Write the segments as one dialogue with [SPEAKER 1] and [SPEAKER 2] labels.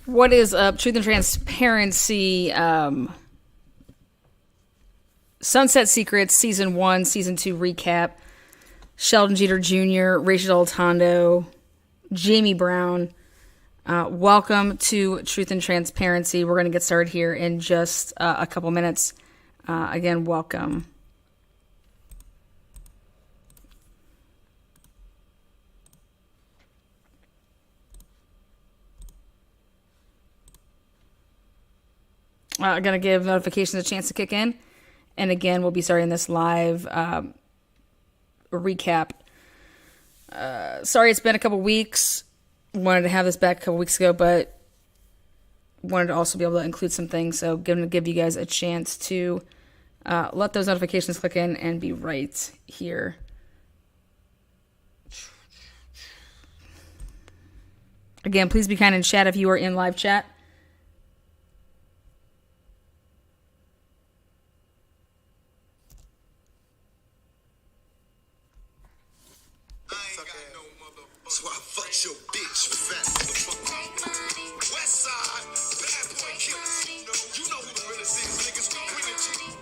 [SPEAKER 1] What is up? Truth and Transparency. Sunset Secrets, Season 1, Season 2 recap. Sheldon Jeter Jr., Rachel Deltondo, Jamie Brown. Welcome to Truth and Transparency. We're going to get started here in just a couple minutes. Again, welcome. I'm going to give notifications a chance to kick in. And again, we'll be starting this live recap. Sorry it's been a couple weeks. Wanted to have this back a couple weeks ago, but wanted to also be able to include some things. So going to give you guys a chance to let those notifications click in and be right here. Again, please be kind in chat if you are in live chat.
[SPEAKER 2] So I fucked your bitch, fat motherfucker. West side, bad boy killers. You know who the realest is, niggas. We bring it to you.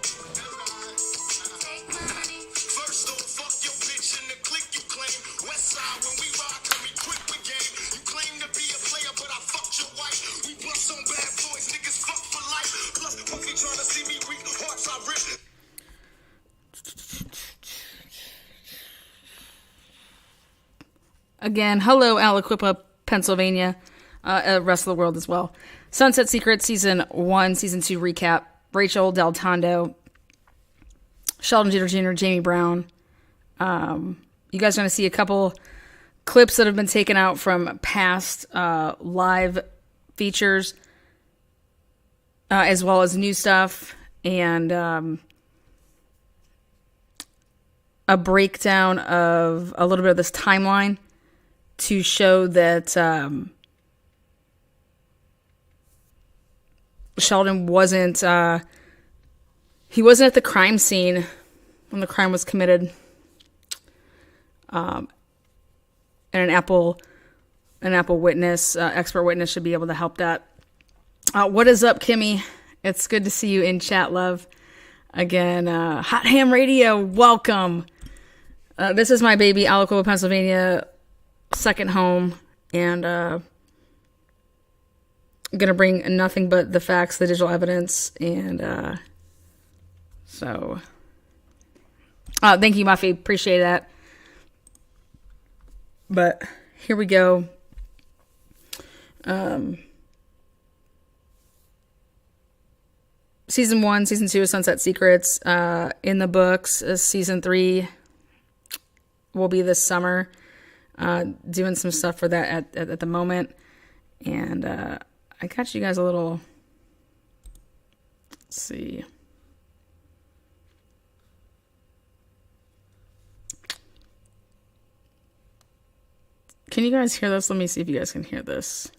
[SPEAKER 2] First don't fuck your bitch in the clique you claim. West side, when we rock, we quick with game. You claim to be a player, but I fucked your wife. We bust on bad boys, niggas fuck for life. Plus, pussy trying to see me weak, hearts I rip.
[SPEAKER 1] Again, hello, Aliquippa, Pennsylvania, rest of the world as well. Sunset Secrets, Season 1, Season 2 recap. Rachel Deltondo, Sheldon Jeter Jr., Jamie Brown. You guys are going to see a couple clips that have been taken out from past live features, as well as new stuff, and a breakdown of a little bit of this timeline to show that Sheldon wasn't he wasn't at the crime scene when the crime was committed. And an Apple witness, expert witness, should be able to help that. What is up, Kimmy? It's good to see you in chat, love. Again, Hot Ham Radio, welcome. This is my baby, Aliquippa, Pennsylvania, second home, and I'm gonna bring nothing but the facts, the digital evidence, and so thank you, Muffy, appreciate that. But here we go. Season 1, Season 2 of Sunset Secrets in the books. Season 3 will be this summer. Doing some stuff for that at the moment. And I got you guys a little... Let's see. Can you guys hear this? Let me see if you guys can hear this.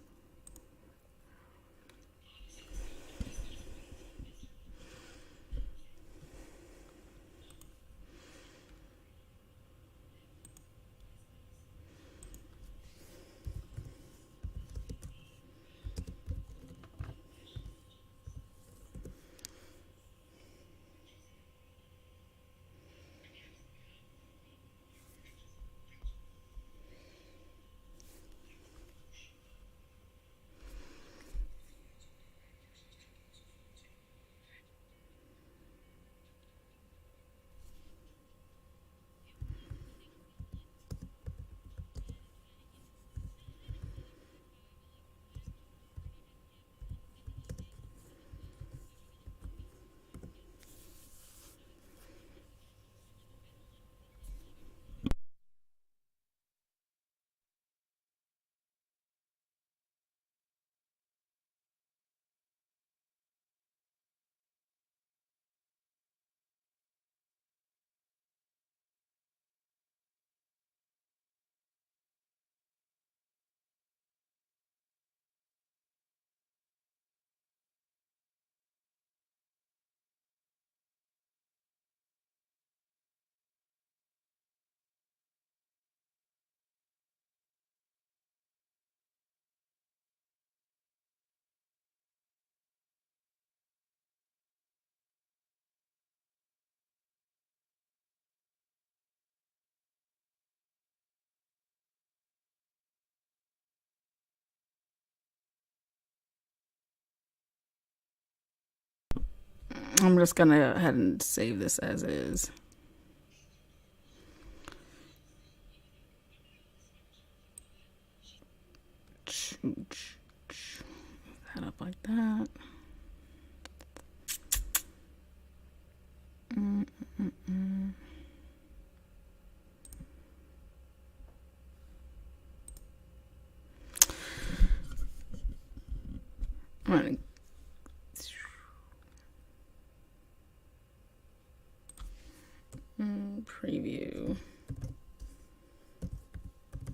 [SPEAKER 1] I'm just going to go ahead and save this as is. That up like that. Right. Preview.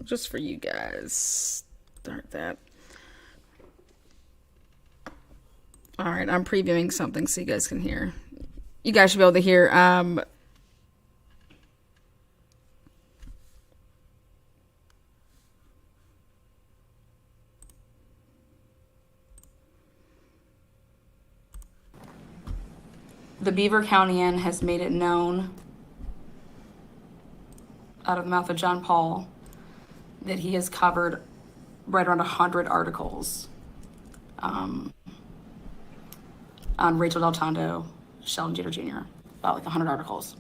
[SPEAKER 1] Just for you guys. Start that. All right, I'm previewing something so you guys can hear. You guys should be able to hear. The Beaver Countyan has made it known out of the mouth of John Paul that he has covered right around 100 articles on Rachel Del Tondo, Sheldon Jeter Jr., about like 100 articles.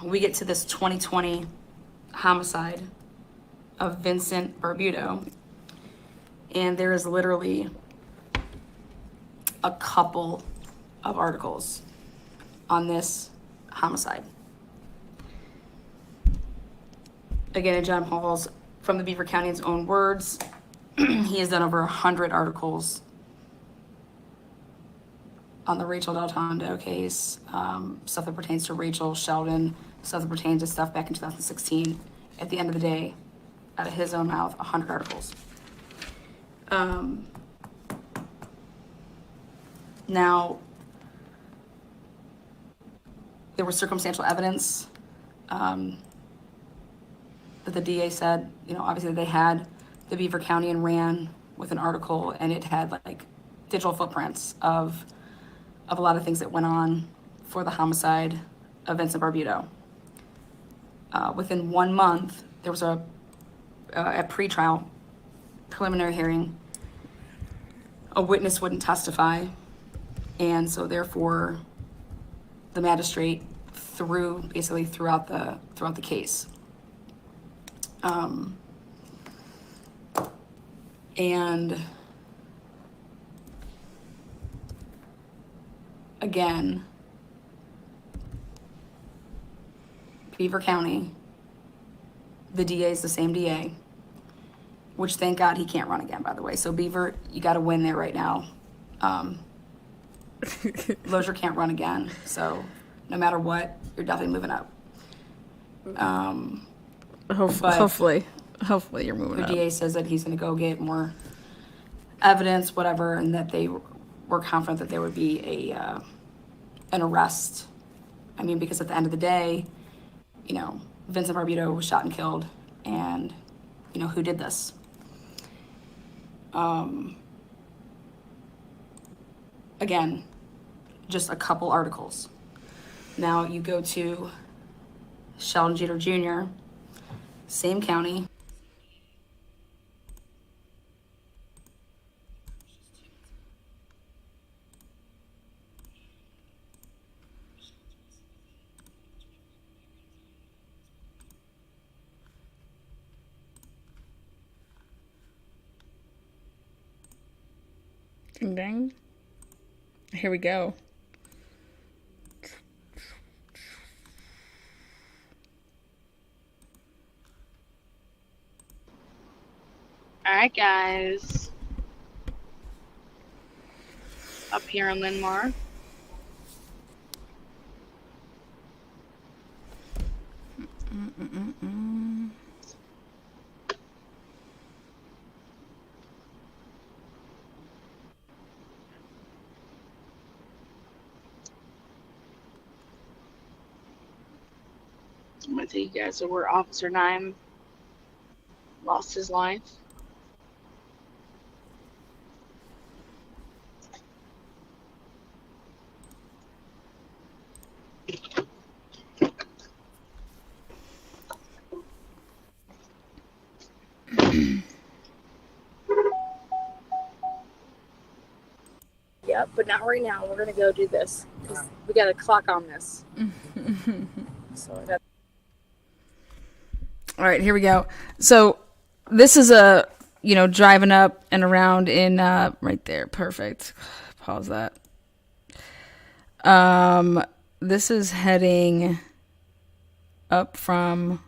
[SPEAKER 1] We get to this 2020 homicide of Vincent Barbuto, and there is literally a couple of articles on this homicide. Again, in John Paul's, from the Beaver County's own words, he has done over 100 articles on the Rachel Del Tondo case, stuff that pertains to Rachel, Sheldon, stuff that pertains to stuff back in 2016. At the end of the day, out of his own mouth, 100 articles. Now, there was circumstantial evidence that the DA said, obviously they had the Beaver Countyan ran with an article, and it had like digital footprints of a lot of things that went on for the homicide of Vincent Barbuto. Within 1 month, there was a pre-trial preliminary hearing. A witness wouldn't testify, and so therefore the magistrate basically throughout the case. And again, Beaver County, the DA is the same DA, which thank God he can't run again, by the way. So Beaver, you got to win there right now. Lozier can't run again, so no matter what, you're definitely moving up. Hopefully you're moving up.
[SPEAKER 2] The DA says that he's going to go get more evidence, whatever, and that they were confident that there would be an arrest. I mean, because at the end of the day, Vincent Barbuto was shot and killed, and who did this? Again, just a couple articles. Now you go to Sheldon Jeter Jr., same county.
[SPEAKER 1] Ding ding. Here we go.
[SPEAKER 3] Alright guys, up here in Linmar. I'm going to take you guys to where Officer Nime lost his life. Yep, but not right now. We're going to go do this. Because we got a clock on this. So I got...
[SPEAKER 1] All right, here we go. So this is driving up and around in right there. Perfect. Pause that. This is heading up from...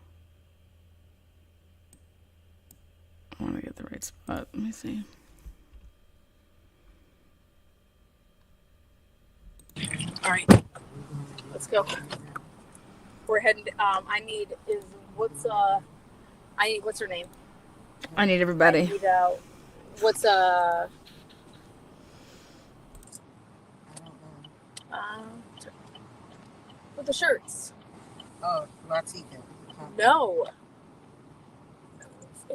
[SPEAKER 1] I want to get the right spot. Let me see.
[SPEAKER 3] All right. Let's go. We're heading... what's her name?
[SPEAKER 1] I need everybody.
[SPEAKER 3] What's with the shirts?
[SPEAKER 4] Oh, Latika.
[SPEAKER 3] No.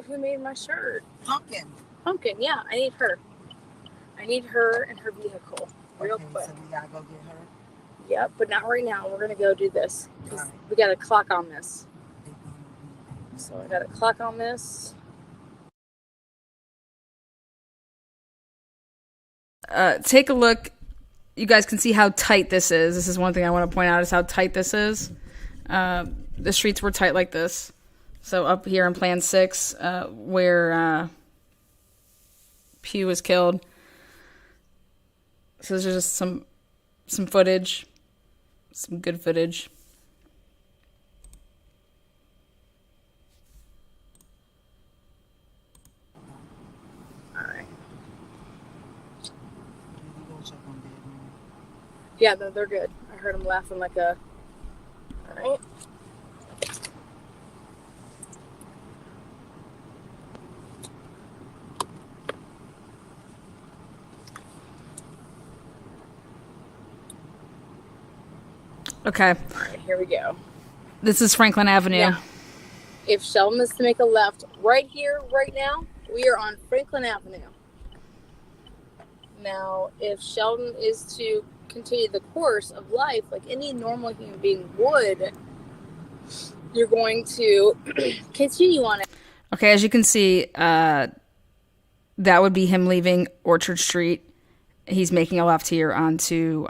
[SPEAKER 3] Who made my shirt?
[SPEAKER 4] Pumpkin.
[SPEAKER 3] Pumpkin, yeah. I need her. I need her and her vehicle. Real quick.
[SPEAKER 4] So we gotta go get her?
[SPEAKER 3] Yep, but not right now. We're gonna go do this. Because
[SPEAKER 4] Right.
[SPEAKER 3] we got a clock on this. So I got a clock on this.
[SPEAKER 1] Take a look. You guys can see how tight this is. This is one thing I want to point out is how tight this is. The streets were tight like this. So up here in Plan 6, where Pew was killed. So there's just some footage. Some good footage.
[SPEAKER 3] Yeah, no, they're good. I heard them laughing like a... Alright.
[SPEAKER 1] Okay.
[SPEAKER 3] Alright, here we go.
[SPEAKER 1] This is Franklin Avenue.
[SPEAKER 3] Yeah. If Sheldon is to make a left right here, right now, we are on Franklin Avenue. Now, if Sheldon is to continue the course of life like any normal human being would, you're going to continue on it.
[SPEAKER 1] Okay, as you can see, that would be him leaving Orchard Street. He's making a left here onto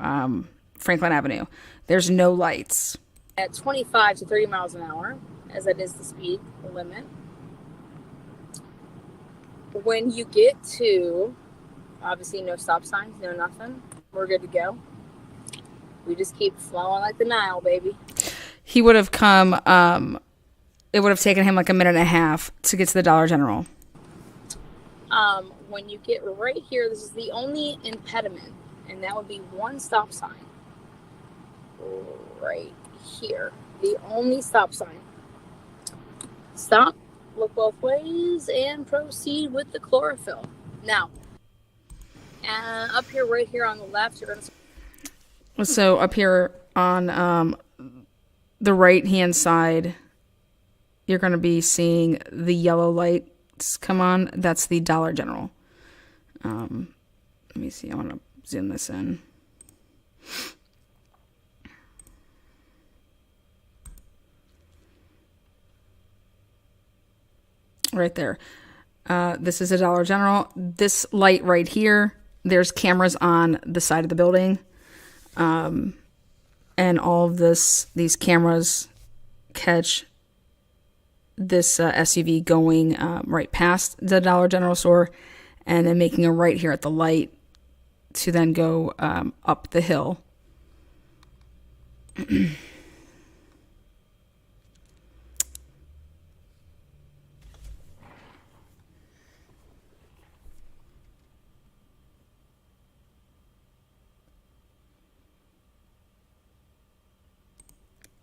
[SPEAKER 1] Franklin Avenue. There's no lights.
[SPEAKER 3] At 25 to 30 miles an hour, as that is the speed limit. When you get to, obviously no stop signs, no nothing, we're good to go. We just keep flowing like the Nile, baby.
[SPEAKER 1] He would have come, it would have taken him like a minute and a half to get to the Dollar General.
[SPEAKER 3] When you get right here, this is the only impediment, and that would be one stop sign. Right here. The only stop sign. Stop, look both ways, and proceed with the chlorophyll. Now, up here, right here on the left, you're going to...
[SPEAKER 1] So up here on the right-hand side, you're going to be seeing the yellow lights come on. That's the Dollar General. Let me see. I want to zoom this in. Right there. This is a Dollar General. This light right here, there's cameras on the side of the building. And all of these cameras catch this SUV going right past the Dollar General store and then making a right here at the light to then go up the hill.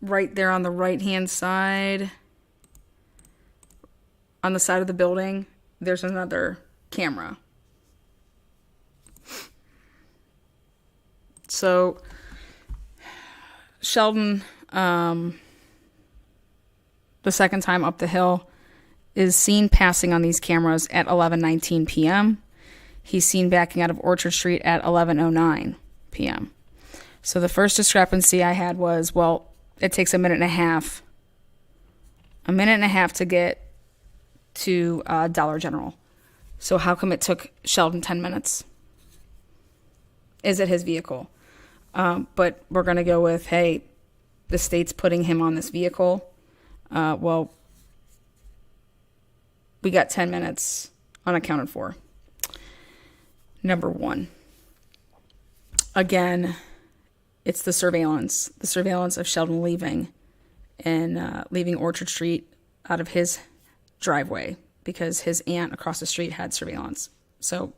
[SPEAKER 1] Right there on the right-hand side, on the side of the building, there's another camera. So, Sheldon, the second time up the hill, is seen passing on these cameras at 11:19 p.m. He's seen backing out of Orchard Street at 11:09 p.m. So the first discrepancy I had was, well, it takes a minute and a half to get to Dollar General. So how come it took Sheldon 10 minutes? is it his vehicle? But we're going to go with, hey, the state's putting him on this vehicle. Well, we got 10 minutes unaccounted for. Number 1. Again, it's the surveillance of Sheldon leaving and leaving Orchard Street out of his driveway because his aunt across the street had surveillance. So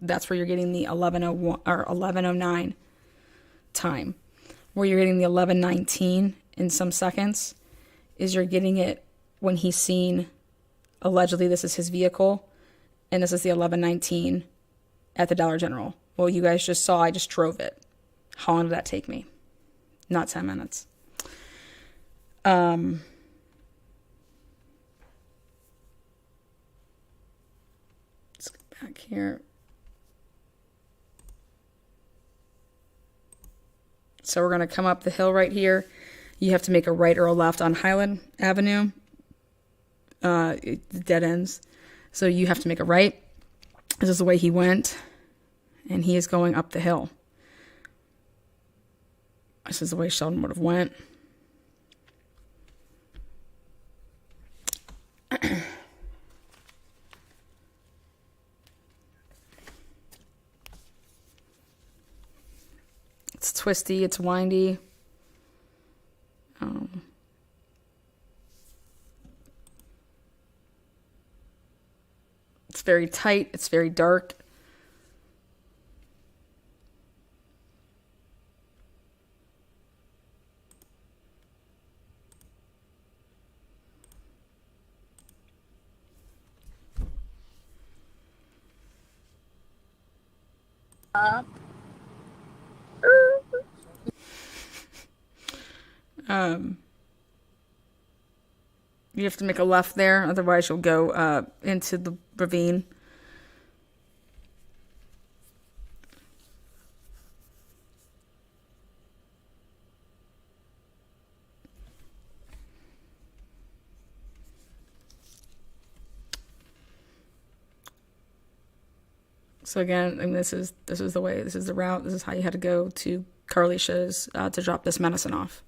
[SPEAKER 1] that's where you're getting the 11:01 or 11:09 time. Where you're getting the 11:19 in some seconds is you're getting it when he's seen, allegedly this is his vehicle, and this is the 11:19 at the Dollar General. Well, you guys just saw I just drove it. How long did that take me? Not 10 minutes. Let's go back here. So we're going to come up the hill right here. You have to make a right or a left on Highland Avenue. The dead ends. So you have to make a right. This is the way he went. And he is going up the hill. This is the way Sheldon would have went. It's twisty, it's windy. It's very tight, it's very dark. You have to make a left there, otherwise you'll go into the ravine. So again, I mean, this is the way, this is the route, this is how you had to go to Carlicia's to drop this medicine off.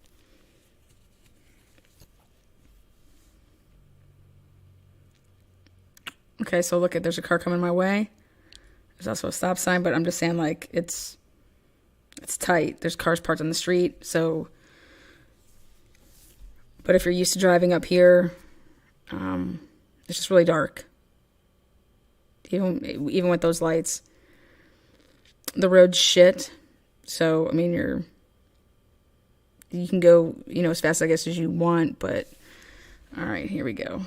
[SPEAKER 1] Okay, so look, there's a car coming my way. There's also a stop sign, but I'm just saying, like, it's tight. There's cars parked on the street, so. But if you're used to driving up here, it's just really dark. Even with those lights, the road's shit. So I mean, you can go, as fast, I guess, as you want. But all right, here we go.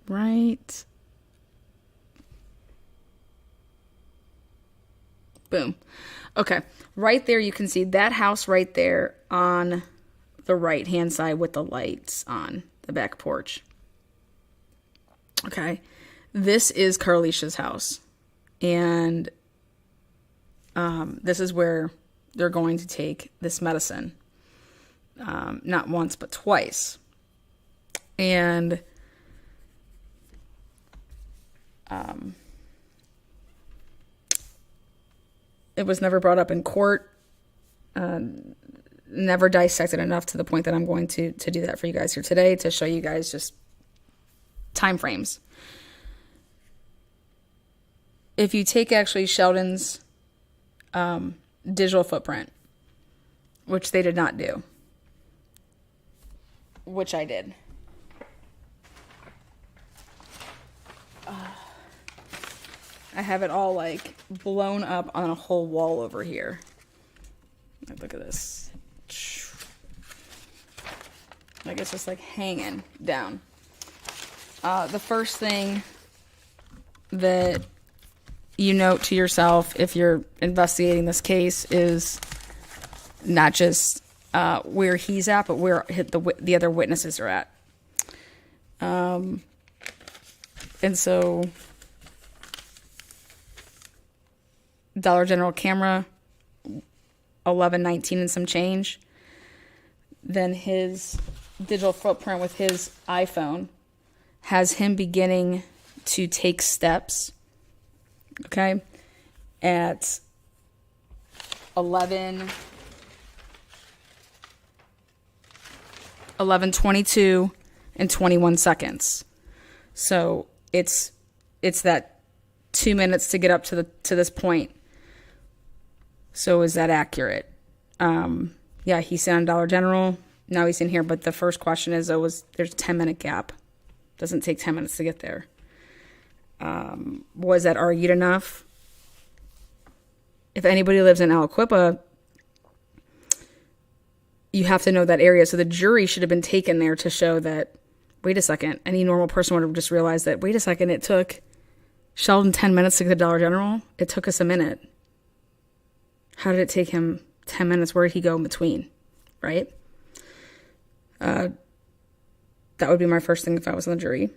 [SPEAKER 1] Right. Boom. Okay. Right there, you can see that house right there on the right-hand side with the lights on the back porch. Okay. This is Carlicia's house. And this is where they're going to take this medicine. Not once, but twice. And it was never brought up in court, never dissected enough to the point that I'm going to do that for you guys here today, to show you guys just time frames. If you take actually Sheldon's digital footprint, which they did not do, which I did. I have it all like blown up on a whole wall over here. Look at this. Like it's just like hanging down. The first thing that you note to yourself if you're investigating this case is not just where he's at, but where the other witnesses are at. And so Dollar General camera, 11:19 and some change. Then his digital footprint with his iPhone has him beginning to take steps. Okay. at 11:22 and 21 seconds. So it's that 2 minutes to get up to this point. So is that accurate? Yeah, he's sitting on Dollar General. Now he's in here, but the first question is, there's a 10-minute gap. Doesn't take 10 minutes to get there. Was that argued enough? If anybody lives in Aliquippa, you have to know that area. So the jury should have been taken there to show that, wait a second, any normal person would have just realized that, wait a second, it took Sheldon 10 minutes to get to Dollar General. It took us a minute. How did it take him 10 minutes? Where did he go in between? Right? That would be my first thing if I was on the jury.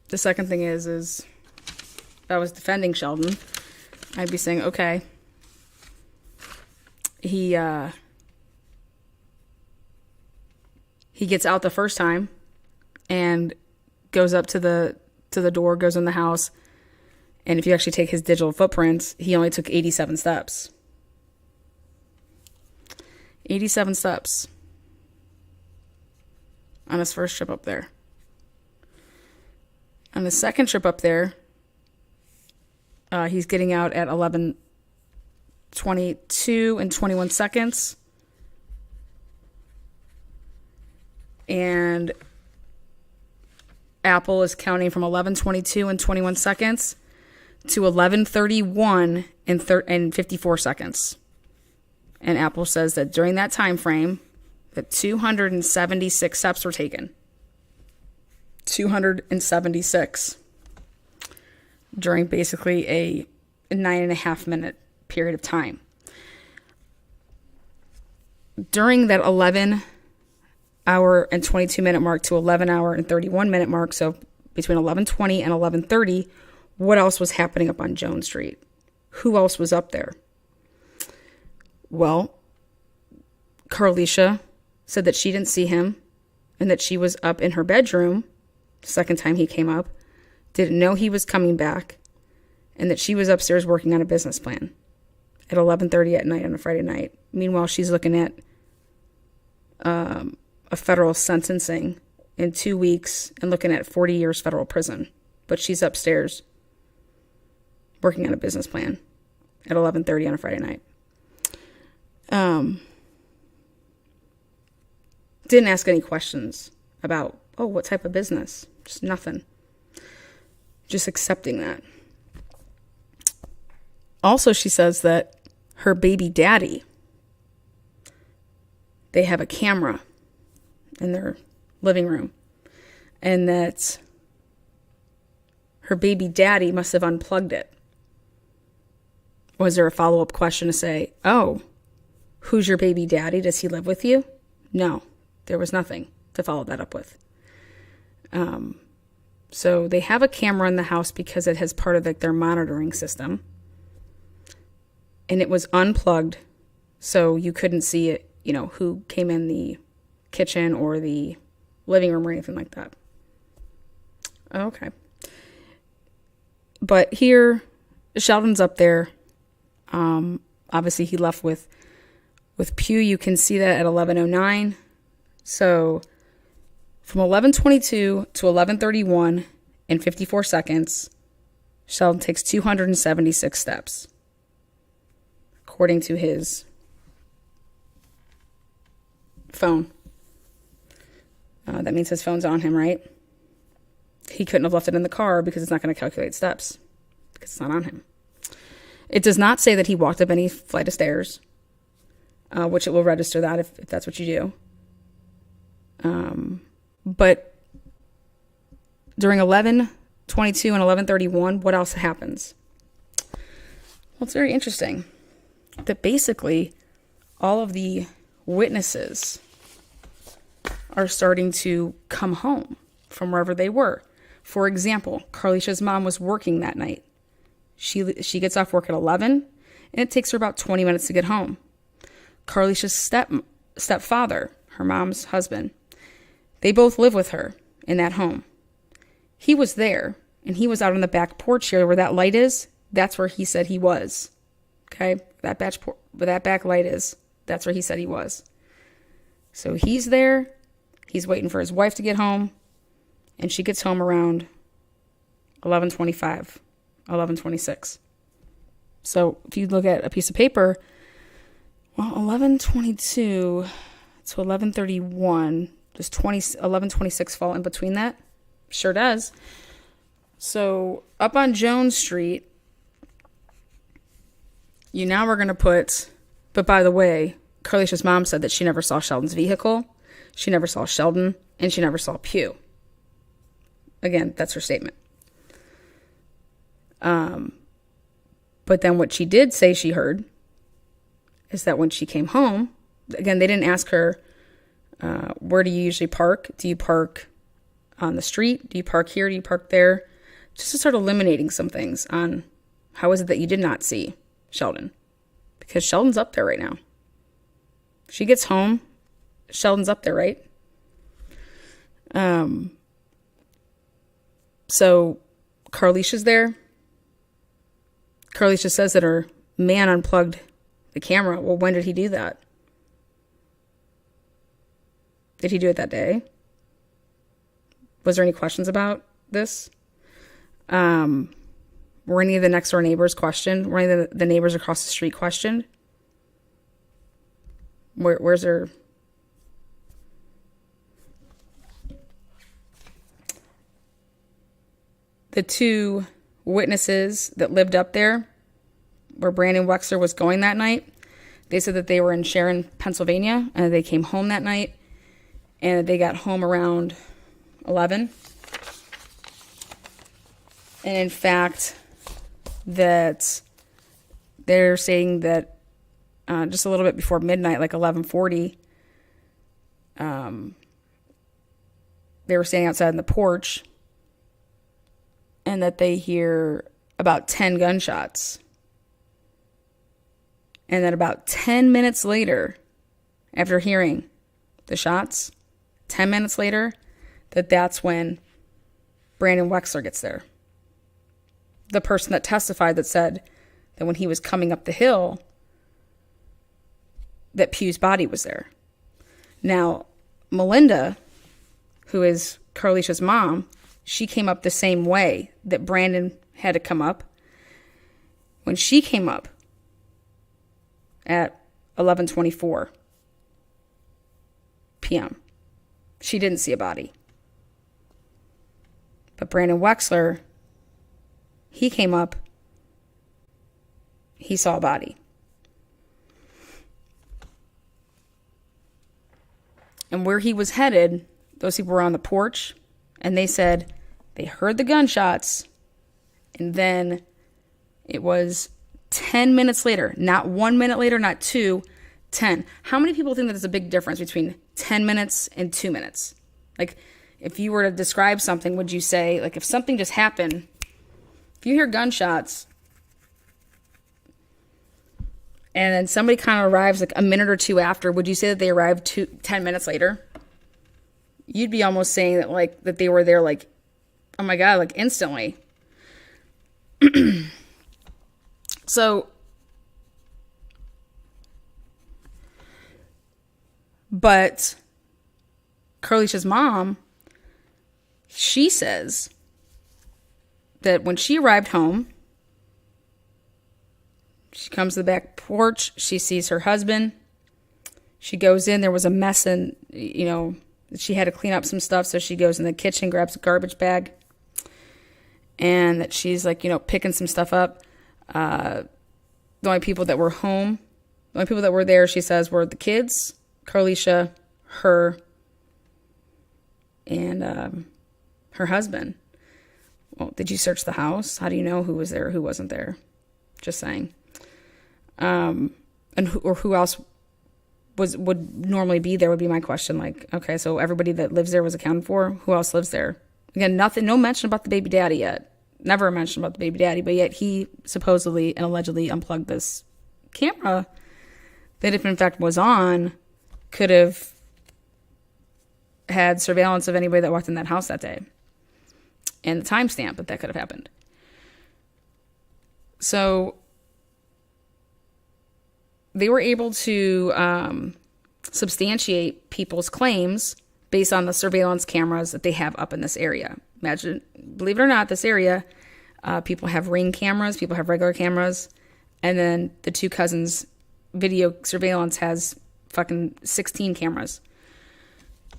[SPEAKER 1] The second thing is if I was defending Sheldon, I'd be saying, okay, he gets out the first time and goes up to the door, goes in the house, and if you actually take his digital footprints, he only took 87 steps. 87 steps on his first trip up there. On the second trip up there, he's getting out at 11:22 and 21 seconds. And Apple is counting from 11:22 and 21 seconds to 11:31 and 54 seconds. And Apple says that during that time frame, that 276 steps were taken. 276 during basically a 9.5 minute period of time. During that 11-hour and 22-minute mark to 11-hour and 31-minute mark, so between 11:20 and 11:30, what else was happening up on Jones Street? Who else was up there? Well, Carlisha said that she didn't see him and that she was up in her bedroom the second time he came up, didn't know he was coming back, and that she was upstairs working on a business plan at 11:30 at night on a Friday night. Meanwhile, she's looking at a federal sentencing in 2 weeks and looking at 40 years federal prison. But she's upstairs working on a business plan at 11:30 on a Friday night. Didn't ask any questions about, what type of business? Just nothing. Just accepting that. Also, she says that her baby daddy, they have a camera in their living room, and that her baby daddy must have unplugged it. Was there a follow-up question to say, who's your baby daddy? Does he live with you? No, there was nothing to follow that up with. So they have a camera in the house because it has part of their monitoring system. And it was unplugged, so you couldn't see it, who came in the kitchen or the living room or anything like that. Okay. But here, Sheldon's up there. Obviously, he left with Pew. You can see that at 11:09. So from 11:22 to 11:31 in 54 seconds, Sheldon takes 276 steps, according to his phone. That means his phone's on him, right? He couldn't have left it in the car because it's not going to calculate steps because it's not on him. It does not say that he walked up any flight of stairs, which it will register that if that's what you do. But during 11:22 and 11:31, what else happens? Well, it's very interesting that basically all of the witnesses are starting to come home from wherever they were. For example, Carlisha's mom was working that night. She gets off work at 11, and it takes her about 20 minutes to get home. Carlisha's stepfather, her mom's husband, they both live with her in that home. He was there, and he was out on the back porch here where that light is, that's where he said he was. Okay? Where that back light is, that's where he said he was. So he's there. He's waiting for his wife to get home. And she gets home around 11:25, 11:26. So if you look at a piece of paper, well, 11:22 to 11:31, does 11:26 fall in between that? Sure does. So up on Jones Street, you now are going to put, but by the way, Carlicia's mom said that she never saw Sheldon's vehicle, she never saw Sheldon, and she never saw Pugh. Again, that's her statement. But then what she did say she heard is that when she came home, again, they didn't ask her, where do you usually park? Do you park on the street? Do you park here? Do you park there? Just to start eliminating some things on how is it that you did not see Sheldon? Because Sheldon's up there right now. She gets home, Sheldon's up there, right? So Carlicia's there. Carlicia says that her man unplugged the camera. Well, when did he do that? Did he do it that day? Was there any questions about this? Were any of the next door neighbors questioned? Were any of the neighbors across the street questioned? Where's their... The two witnesses that lived up there where Brandon Wexler was going that night, they said that they were in Sharon, Pennsylvania, and they came home that night, and they got home around 11. And in fact, that they're saying that just a little bit before midnight, like 11:40, they were standing outside on the porch, and that they hear about 10 gunshots. And then about 10 minutes later, after hearing the shots, 10 minutes later, that's when Brandon Wexler gets there. The person that testified that said that when he was coming up the hill, that Pugh's body was there. Now, Melinda, who is Carlicia's mom, she came up the same way that Brandon had to come up. When she came up at 11:24 p.m., she didn't see a body. But Brandon Wexler, he came up, he saw a body. And where he was headed, those people were on the porch, and they said they heard the gunshots, and then it was 10 minutes later, not 1 minute later, not 2, 10. How many people think that there's a big difference between 10 minutes and 2 minutes? Like, if you were to describe something, would you say, like, if something just happened, if you hear gunshots, and then somebody kind of arrives like a minute or two after, would you say that they arrived 10 minutes later? You'd be almost saying that, like, that they were there, like, oh my God, like instantly. So, but Carlicia's mom, she says that when she arrived home, she comes to the back porch, she sees her husband, she goes in, there was a mess, and, you know, she had to clean up some stuff, so she goes in the kitchen, grabs a garbage bag, and that she's, like, you know, picking some stuff up. The only people that were home, the only people that were there, she says, were the kids, Carlicia, her, and her husband. Well, did you search the house? How do you know who was there or who wasn't there? Just saying. And who else would normally be there would be my question. Like, okay, so everybody that lives there was accounted for. Who else lives there? Again, nothing, no mention about the baby daddy yet. Never mentioned about the baby daddy, but yet he supposedly and allegedly unplugged this camera that, if in fact was on, could have had surveillance of anybody that walked in that house that day. And the timestamp that could have happened. So they were able to substantiate people's claims based on the surveillance cameras that they have up in this area. Imagine, believe it or not, this area, people have Ring cameras, people have regular cameras, and then the two cousins' video surveillance has fucking 16 cameras.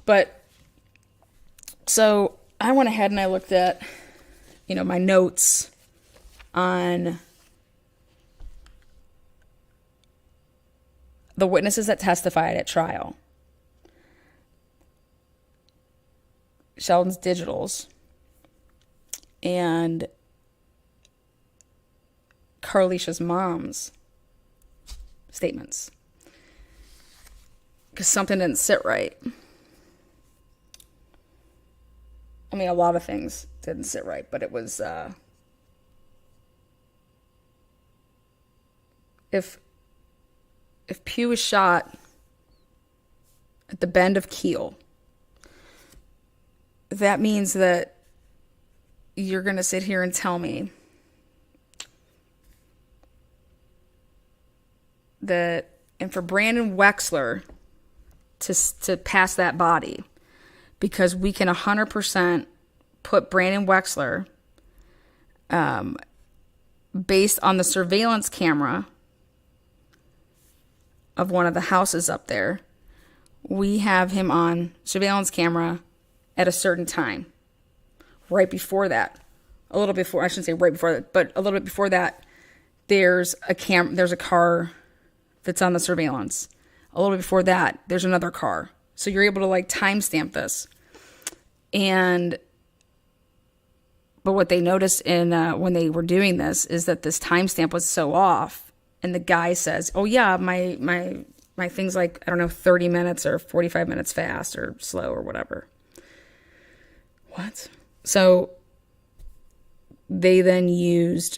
[SPEAKER 1] But so I went ahead and I looked at, my notes on the witnesses that testified at trial. Sheldon's digitals and Carlicia's mom's statements. Because something didn't sit right. I mean, a lot of things didn't sit right, but it was, if Pugh was shot at the bend of Keel, that means that you're going to sit here and tell me that, and for Brandon Wexler to pass that body, because we can 100% put Brandon Wexler, based on the surveillance camera of one of the houses up there, we have him on surveillance camera at a certain time. Right before that, a little before, I shouldn't say right before that, but a little bit before that, there's a car that's on the surveillance. A little bit before that, there's another car. So you're able to timestamp this. But what they noticed when they were doing this is that this timestamp was so off. And the guy says, oh yeah, my thing's 30 minutes or 45 minutes fast or slow or whatever. What? So they then used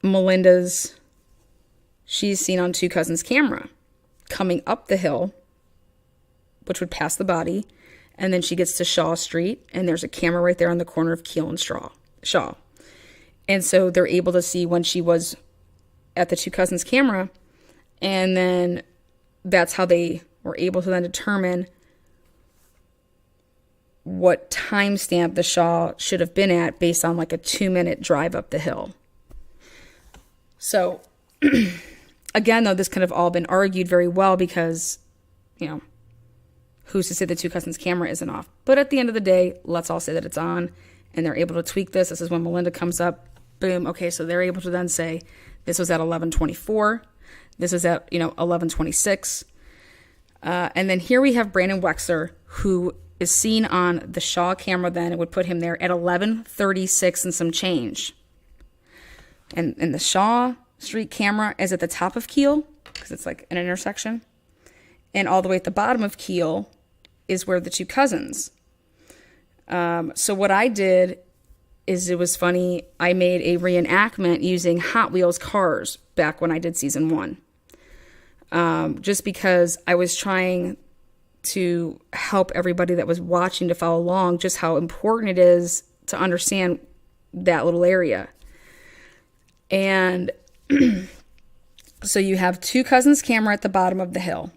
[SPEAKER 1] Melinda's, she's seen on Two Cousins camera coming up the hill, which would pass the body. And then she gets to Shaw Street and there's a camera right there on the corner of Keel and Shaw. And so they're able to see when she was at the Two Cousins camera. And then that's how they were able to then determine what timestamp the Shaw should have been at based on a 2-minute drive up the hill. So, again, though, this could have all been argued very well because, who's to say the Two Cousins camera isn't off? But at the end of the day, let's all say that it's on and they're able to tweak this. This is when Melinda comes up. Boom. Okay, so they're able to then say this was at 11:24. This was at, 11:26. And then here we have Brandon Wexler, who is seen on the Shaw camera then. It would put him there at 11:36 and some change. And the Shaw Street camera is at the top of Keel, because it's an intersection. And all the way at the bottom of Keel is where the Two Cousins. So what I did is, it was funny, I made a reenactment using Hot Wheels cars back when I did season 1. Just because I was trying to help everybody that was watching to follow along just how important it is to understand that little area. And so you have Two Cousins camera at the bottom of the hill.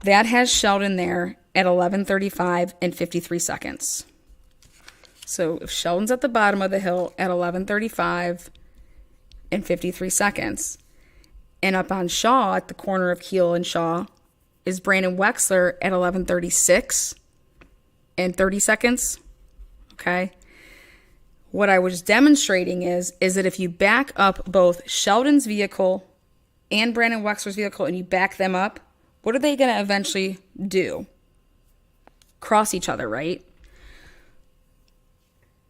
[SPEAKER 1] That has Sheldon there at 11:35 and 53 seconds. So if Sheldon's at the bottom of the hill at 11:35 and 53 seconds, and up on Shaw at the corner of Keel and Shaw is Brandon Wexler at 11:36 and 30 seconds. Okay. What I was demonstrating is that if you back up both Sheldon's vehicle and Brandon Wexler's vehicle and you back them up, what are they going to eventually do? Cross each other, right?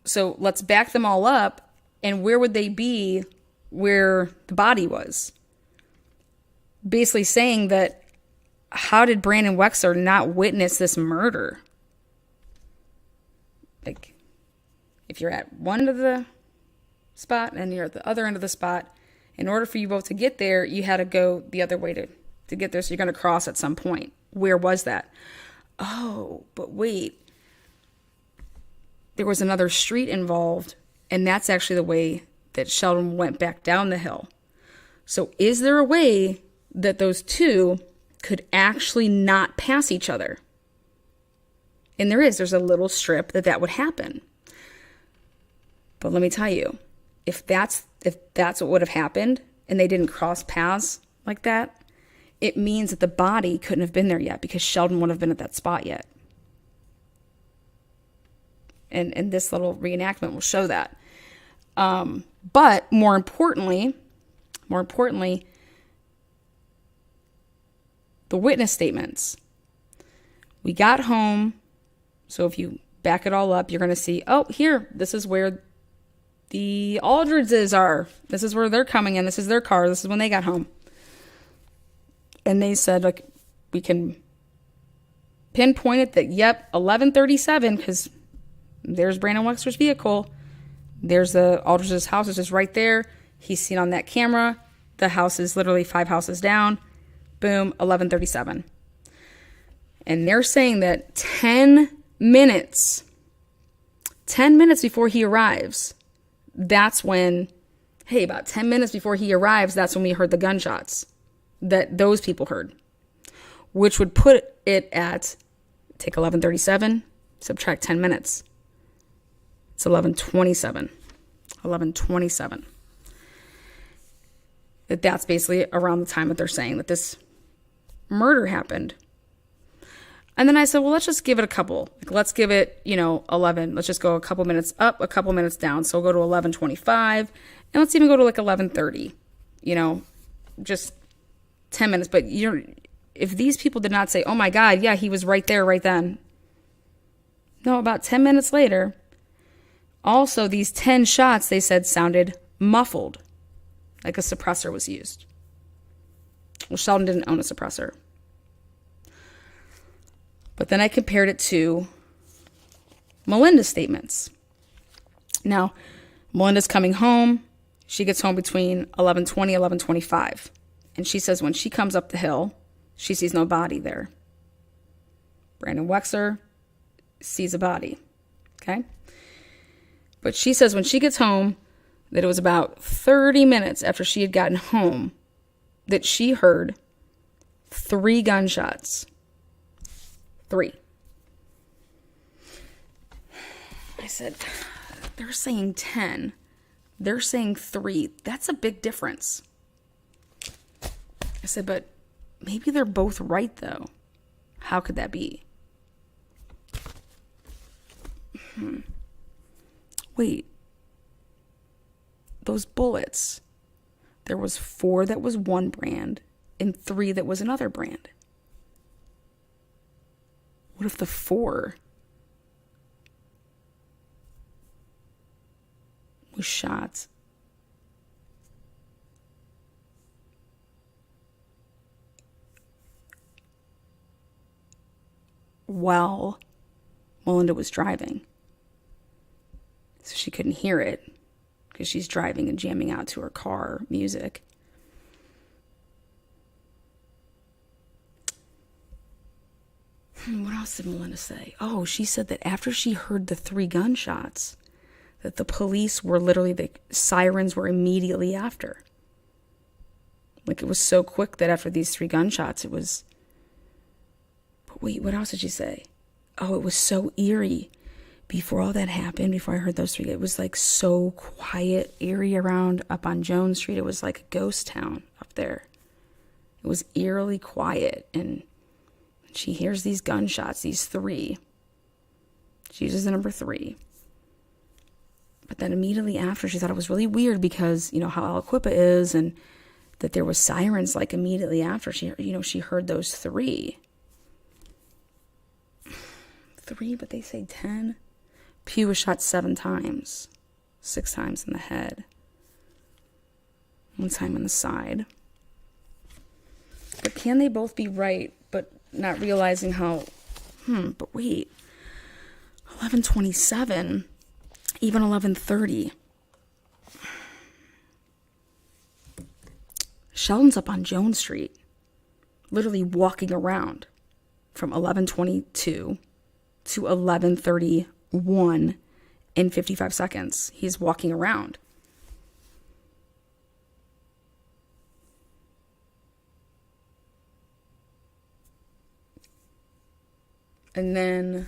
[SPEAKER 1] So let's back them all up, and where would they be where the body was? Basically saying that, how did Brandon Wexler not witness this murder? If you're at one end of the spot and you're at the other end of the spot, in order for you both to get there, you had to go the other way to get there. So you're going to cross at some point. Where was that? Oh, but wait. There was another street involved, and that's actually the way that Sheldon went back down the hill. So is there a way that those two could actually not pass each other? And there's a little strip that would happen. But let me tell you, if that's what would have happened and they didn't cross paths like that, it means that the body couldn't have been there yet because Sheldon wouldn't have been at that spot yet. And this little reenactment will show that. But more importantly, the witness statements. We got home. So if you back it all up, you're going to see, oh, here, this is where the Aldridges are. This is where they're coming in. This is their car. This is when they got home. And they said, like, we can pinpoint it that, yep, 11:37, because there's Brandon Wexler's vehicle. There's the Aldridge's house is just right there. He's seen on that camera. The house is literally 5 houses down. Boom, 11:37. And they're saying that 10 minutes before he arrives, that's when, hey, about 10 minutes before he arrives, that's when we heard the gunshots that those people heard, which would put it at, take 11:37, subtract 10 minutes. It's 11:27. 11:27. That's basically around the time that they're saying that this murder happened. And then I said, well, let's just give it a couple. Like, let's give it, 11. Let's just go a couple minutes up, a couple minutes down. So we'll go to 11:25, and let's even go to like 11:30. Just 10 minutes. But if these people did not say, oh my God, yeah, he was right there, right then. No, about 10 minutes later. Also, these 10 shots, they said, sounded muffled, like a suppressor was used. Well, Sheldon didn't own a suppressor. But then I compared it to Melinda's statements. Now, Melinda's coming home. She gets home between 11:20, 11:25. And she says when she comes up the hill, she sees no body there. Brandon Wexler sees a body. Okay? But she says when she gets home, that it was about 30 minutes after she had gotten home that she heard 3 gunshots. 3. I said, they're saying 10. They're saying 3. That's a big difference. I said, but maybe they're both right, though. How could that be? Wait. Those bullets, there was 4 that was one brand and 3 that was another brand. What if the 4 was shot while Melinda was driving? So she couldn't hear it because she's driving and jamming out to her car music. What else did Melinda say? Oh, she said that after she heard the 3 gunshots, that the police were literally, the sirens were immediately after. Like, it was so quick that after these 3 gunshots, it was... But wait, what else did she say? Oh, it was so eerie. Before all that happened, before I heard those 3, it was like so quiet, eerie around up on Jones Street. It was like a ghost town up there. It was eerily quiet, and she hears these gunshots, these 3. She uses the number 3. But then immediately after, she thought it was really weird because, how Aliquippa is, and that there was sirens like immediately after she heard those 3. 3, but they say 10. Pugh was shot 7 times. 6 times in the head. 1 time in the side. But can they both be right, but not realizing how, but wait, 11:27, even 11:30. Sheldon's up on Jones Street, literally walking around from 11:22 to 11:31 in 55 seconds. He's walking around. And then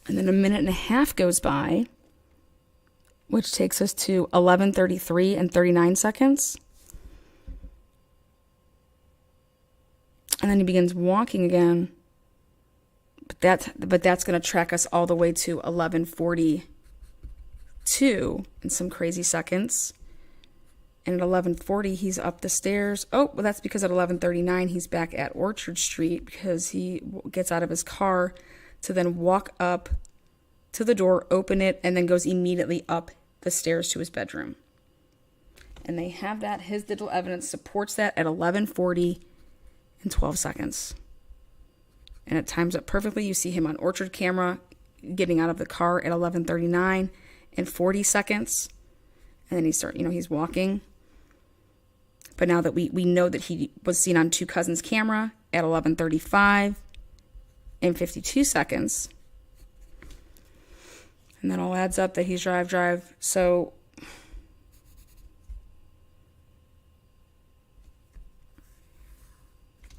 [SPEAKER 1] a minute and a half goes by, which takes us to 11:33 and 39 seconds. And then he begins walking again. But that's going to track us all the way to 11:42 in some crazy seconds. And at 11:40, he's up the stairs. Oh, well, that's because at 11:39, he's back at Orchard Street because he gets out of his car to then walk up to the door, open it, and then goes immediately up the stairs to his bedroom. And they have that. His digital evidence supports that at 11:40 and 12 seconds. And it times up perfectly. You see him on Orchard camera getting out of the car at 11:39 and 40 seconds. And then he's walking. But now that we know that he was seen on Two Cousins camera at 11:35 and 52 seconds. And that all adds up that he's drive. So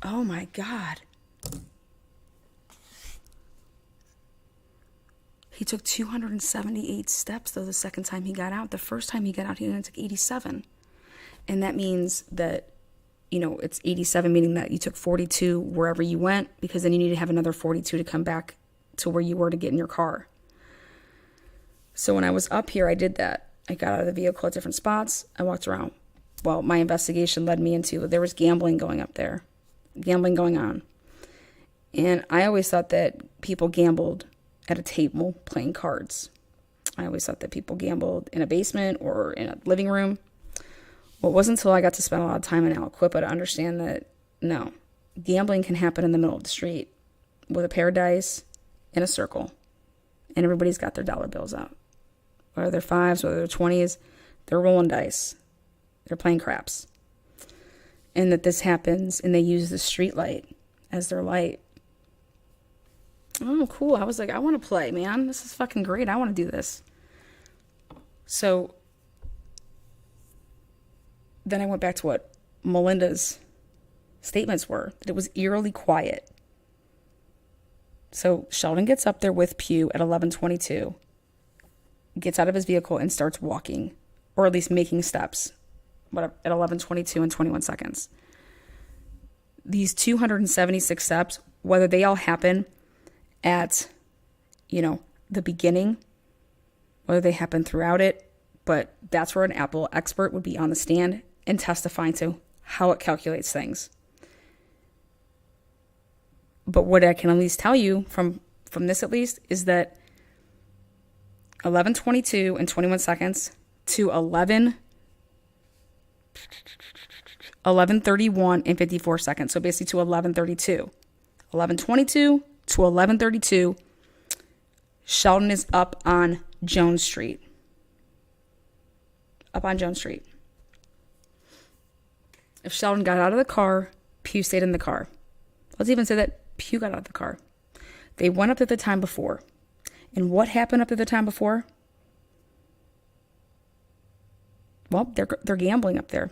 [SPEAKER 1] oh my God. He took 278 steps, though, the second time he got out. The first time he got out, he only took 87. And that means that, it's 87, meaning that you took 42 wherever you went, because then you need to have another 42 to come back to where you were to get in your car. So when I was up here, I did that. I got out of the vehicle at different spots. I walked around. Well, my investigation led me into there was gambling going on. And I always thought that people gambled at a table playing cards. I always thought that people gambled in a basement or in a living room. Well, it wasn't until I got to spend a lot of time in Aliquippa to understand that, no, gambling can happen in the middle of the street with a pair of dice in a circle, and everybody's got their dollar bills out. Whether they're fives, whether they're 20s, they're rolling dice. They're playing craps. And that this happens, and they use the street light as their light. Oh, cool. I was like, I want to play, man. This is fucking great. I want to do this. So then I went back to what Melinda's statements were, that it was eerily quiet. So Sheldon gets up there with Pugh at 11:22, gets out of his vehicle and starts walking, or at least making steps, at 11:22 and 21 seconds. These 276 steps, whether they all happen at, the beginning, whether they happen throughout it, but that's where an Apple expert would be on the stand and testifying to how it calculates things. But what I can at least tell you from this at least is that 11:22 and 21 seconds to 11:31 and 54 seconds. So basically to 11:32. 11:22 to 11:32, Sheldon is up on Jones Street. If Sheldon got out of the car, Pugh stayed in the car. Let's even say that Pugh got out of the car. They went up at the time before. And what happened up at the time before? Well, they're gambling up there.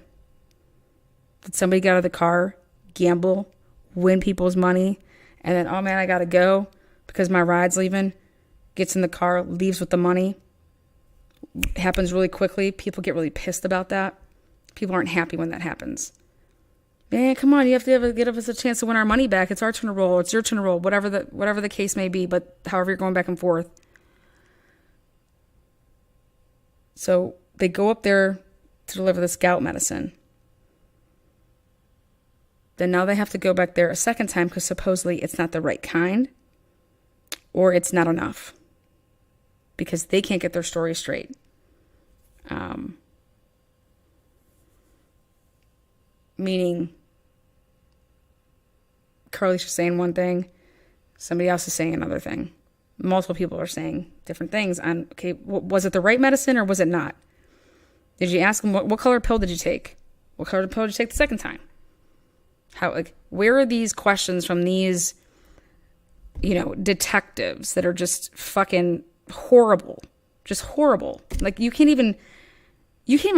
[SPEAKER 1] Did somebody get out of the car, gamble, win people's money, and then, oh man, I gotta go because my ride's leaving, gets in the car, leaves with the money? Happens really quickly. People get really pissed about that. People aren't happy when that happens. Man, come on, you have to give us a chance to win our money back. It's our turn to roll. It's your turn to roll. Whatever the case may be, but however you're going back and forth. So they go up there to deliver the gout medicine. Then now they have to go back there a second time because supposedly it's not the right kind or it's not enough because they can't get their story straight. Meaning Carly's just saying one thing, somebody else is saying another thing. Multiple people are saying different things on, okay, was it the right medicine or was it not? Did you ask them what color pill did you take? What color pill did you take the second time? Where are these questions from these, detectives that are just fucking horrible, just horrible. Like you can't even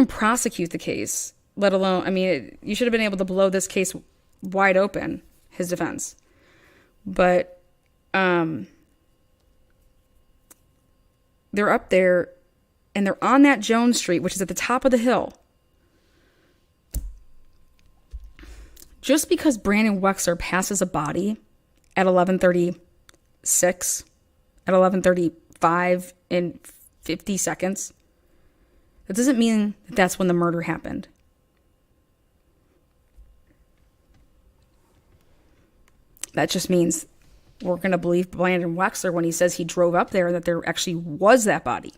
[SPEAKER 1] prosecute the case, let alone, you should have been able to blow this case wide open, his defense. But they're up there, and they're on that Jones Street, which is at the top of the hill. Just because Brandon Wexler passes a body at 11:36, at 11:35 in 50 seconds, that doesn't mean that that's when the murder happened. That just means we're going to believe Brandon Wexler when he says he drove up there and that there actually was that body.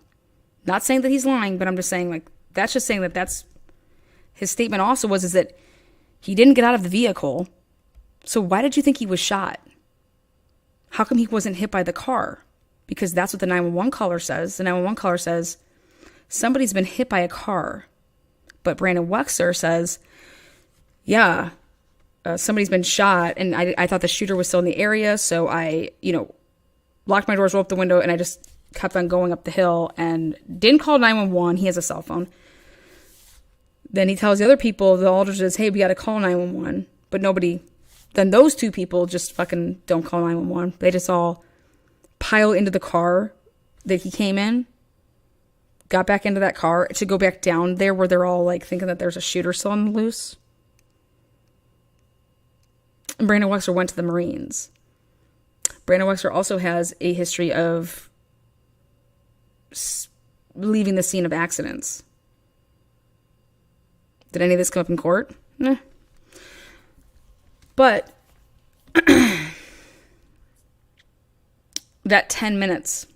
[SPEAKER 1] Not saying that he's lying, but I'm just saying, like, that's just saying that that's his statement also was is that he didn't get out of the vehicle. So why did you think he was shot? How come he wasn't hit by the car? Because that's what the 911 caller says. The 911 caller says somebody's been hit by a car. But Brandon Wexler says, yeah, somebody's been shot, and I thought the shooter was still in the area, so I, locked my doors, rolled up the window, and I just kept on going up the hill and didn't call 911. He has a cell phone. Then he tells the other people, the alder says, hey, we got to call 911. But nobody, then those two people just fucking don't call 911. They just all pile into the car that he came in, got back into that car to go back down there where they're all like thinking that there's a shooter still on the loose. And Brandon Wexler went to the Marines. Brandon Wexler also has a history of leaving the scene of accidents. Did any of this come up in court? Nah. But that 10 minutes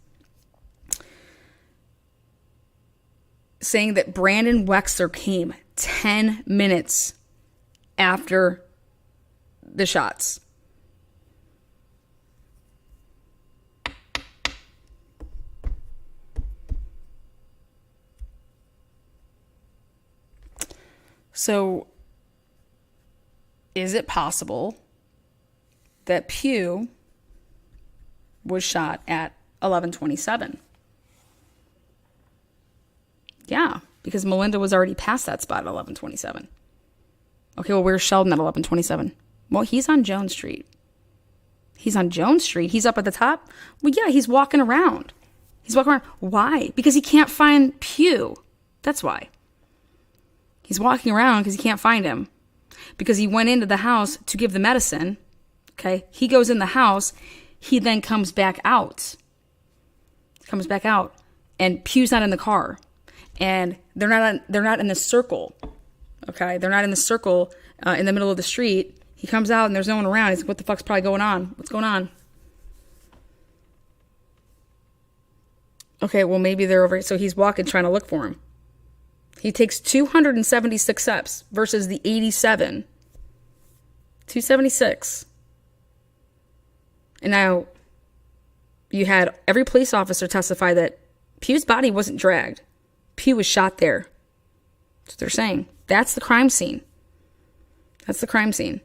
[SPEAKER 1] saying that Brandon Wexler came 10 minutes after the shots. So, is it possible that Pugh was shot at 11:27? Yeah, because Melinda was already past that spot at 11:27. Okay, well, where's Sheldon at 11:27? Well, he's on Jones Street. He's on Jones Street. He's up at the top. Well, yeah, he's walking around. He's walking around. Why? Because he can't find Pugh. That's why. He's walking around because he can't find him. Because he went into the house to give the medicine. Okay? He goes in the house. He then comes back out. And Pugh's not in the car. And they're not in the circle. Okay? They're not in the circle in the middle of the street. He comes out and there's no one around. He's like, what the fuck's probably going on? What's going on? Okay, well, maybe they're over. So he's walking, trying to look for him. He takes 276 steps versus the 87. 276. And now you had every police officer testify that Pugh's body wasn't dragged. Pugh was shot there. That's what they're saying. That's the crime scene. That's the crime scene.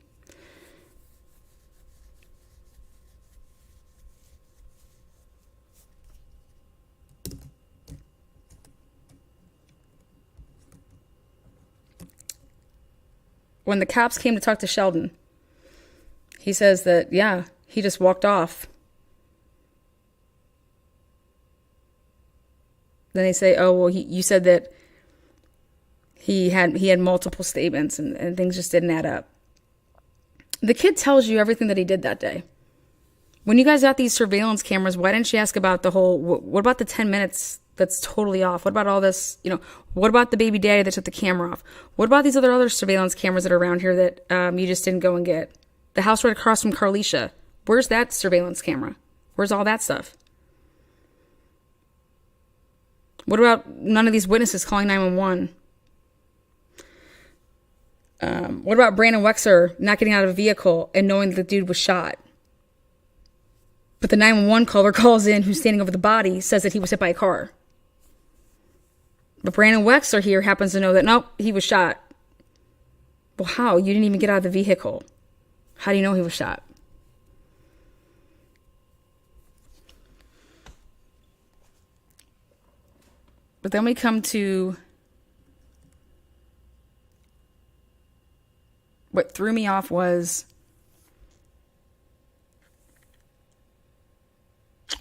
[SPEAKER 1] When the cops came to talk to Sheldon, he says that, yeah, he just walked off. Then they say, oh, well, you said that he had multiple statements and things just didn't add up. The kid tells you everything that he did that day. When you guys got these surveillance cameras, why didn't you ask about the whole, what about the 10 minutes that's totally off? What about all this, what about the baby daddy that took the camera off? What about these other surveillance cameras that are around here that you just didn't go and get? The house right across from Carlicia. Where's that surveillance camera? Where's all that stuff? What about none of these witnesses calling 911? What about Brandon Wexler not getting out of a vehicle and knowing that the dude was shot? But the 911 caller calls in, who's standing over the body, says that he was hit by a car. But Brandon Wexler here happens to know that, nope, he was shot. Well, how? You didn't even get out of the vehicle. How do you know he was shot? But then we come to what threw me off was,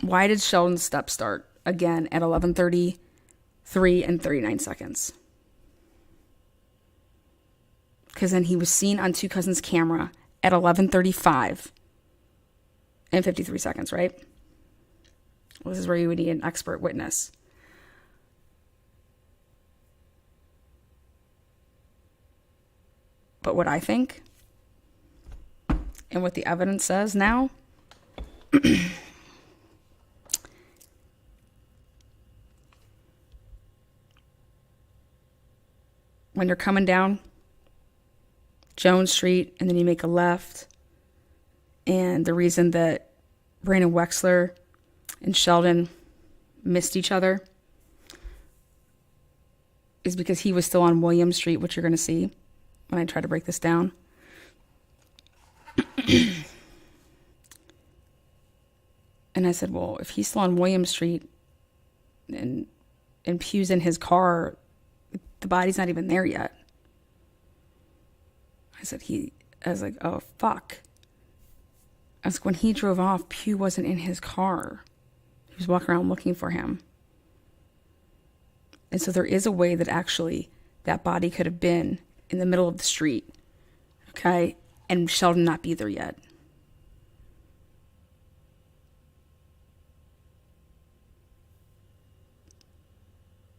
[SPEAKER 1] why did Sheldon's step start again at 11:33 and 39 seconds? Because then he was seen on Two Cousins' camera at 11:35 and 53 seconds, right? Well, this is where you would need an expert witness. But what I think, and what the evidence says now, when you're coming down Jones Street and then you make a left, and the reason that Brandon Wexler and Sheldon missed each other is because he was still on William Street, which you're going to see when I try to break this down. And I said, well, if he's still on William Street and Pugh's in his car, the body's not even there yet. I was like, oh, fuck. I was like, when he drove off, Pugh wasn't in his car. He was walking around looking for him. And so there is a way that actually that body could have been in the middle of the street, okay, and Sheldon not be there yet.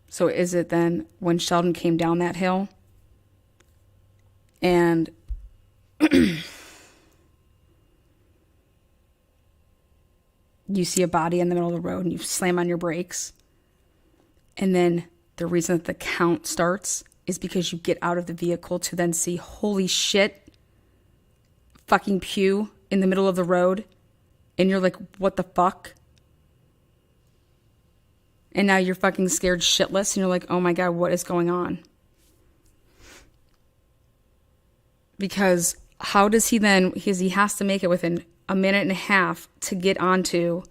[SPEAKER 1] So is it then when Sheldon came down that hill and you see a body in the middle of the road and you slam on your brakes, and then the reason that the count starts is because you get out of the vehicle to then see, holy shit, fucking Pugh in the middle of the road, and you're like, what the fuck? And now you're fucking scared shitless, and you're like, oh my God, what is going on? Because how does he then, because he has to make it within a minute and a half to get onto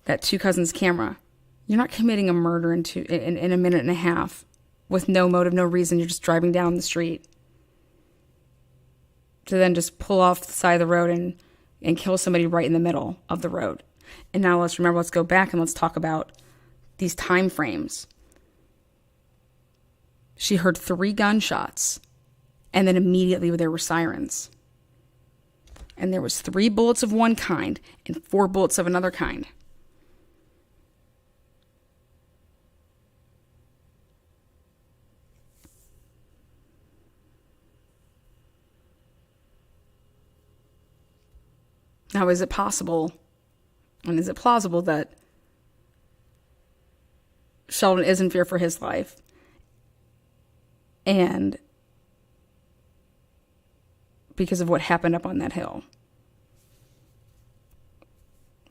[SPEAKER 1] that Two Cousins camera. You're not committing a murder in a minute and a half with no motive, no reason. You're just driving down the street to then just pull off the side of the road and kill somebody right in the middle of the road. And now let's go back and let's talk about these time frames. She heard 3 gunshots, and then immediately there were sirens. And there was 3 bullets of one kind and 4 bullets of another kind. Now, is it possible, and is it plausible that Sheldon is in fear for his life, and because of what happened up on that hill,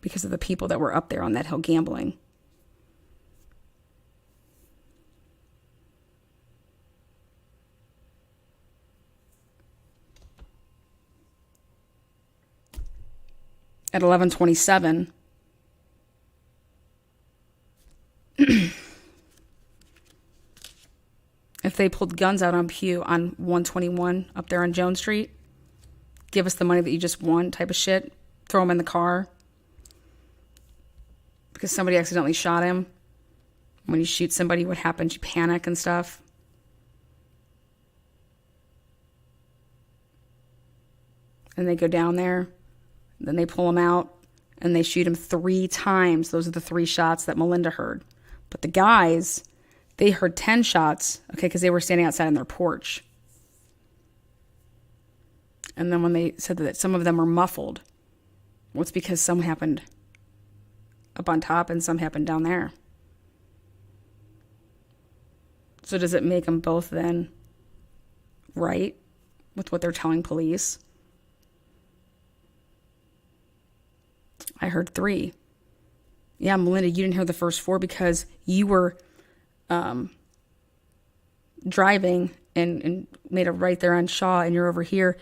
[SPEAKER 1] because of the people that were up there on that hill gambling? At 11:27, if they pulled guns out on Pugh on 121 up there on Jones Street, give us the money that you just won type of shit, throw him in the car because somebody accidentally shot him. When you shoot somebody, what happens? You panic and stuff. And they go down there, then they pull him out, and they shoot him 3 times. Those are the 3 shots that Melinda heard. But the guys, they heard 10 shots, okay, because they were standing outside on their porch. And then when they said that some of them were muffled, well, it's because some happened up on top and some happened down there. So does it make them both then right with what they're telling police? I heard 3. Yeah, Melinda, you didn't hear the first 4 because you were driving and made a right there on Shaw, and you're over here.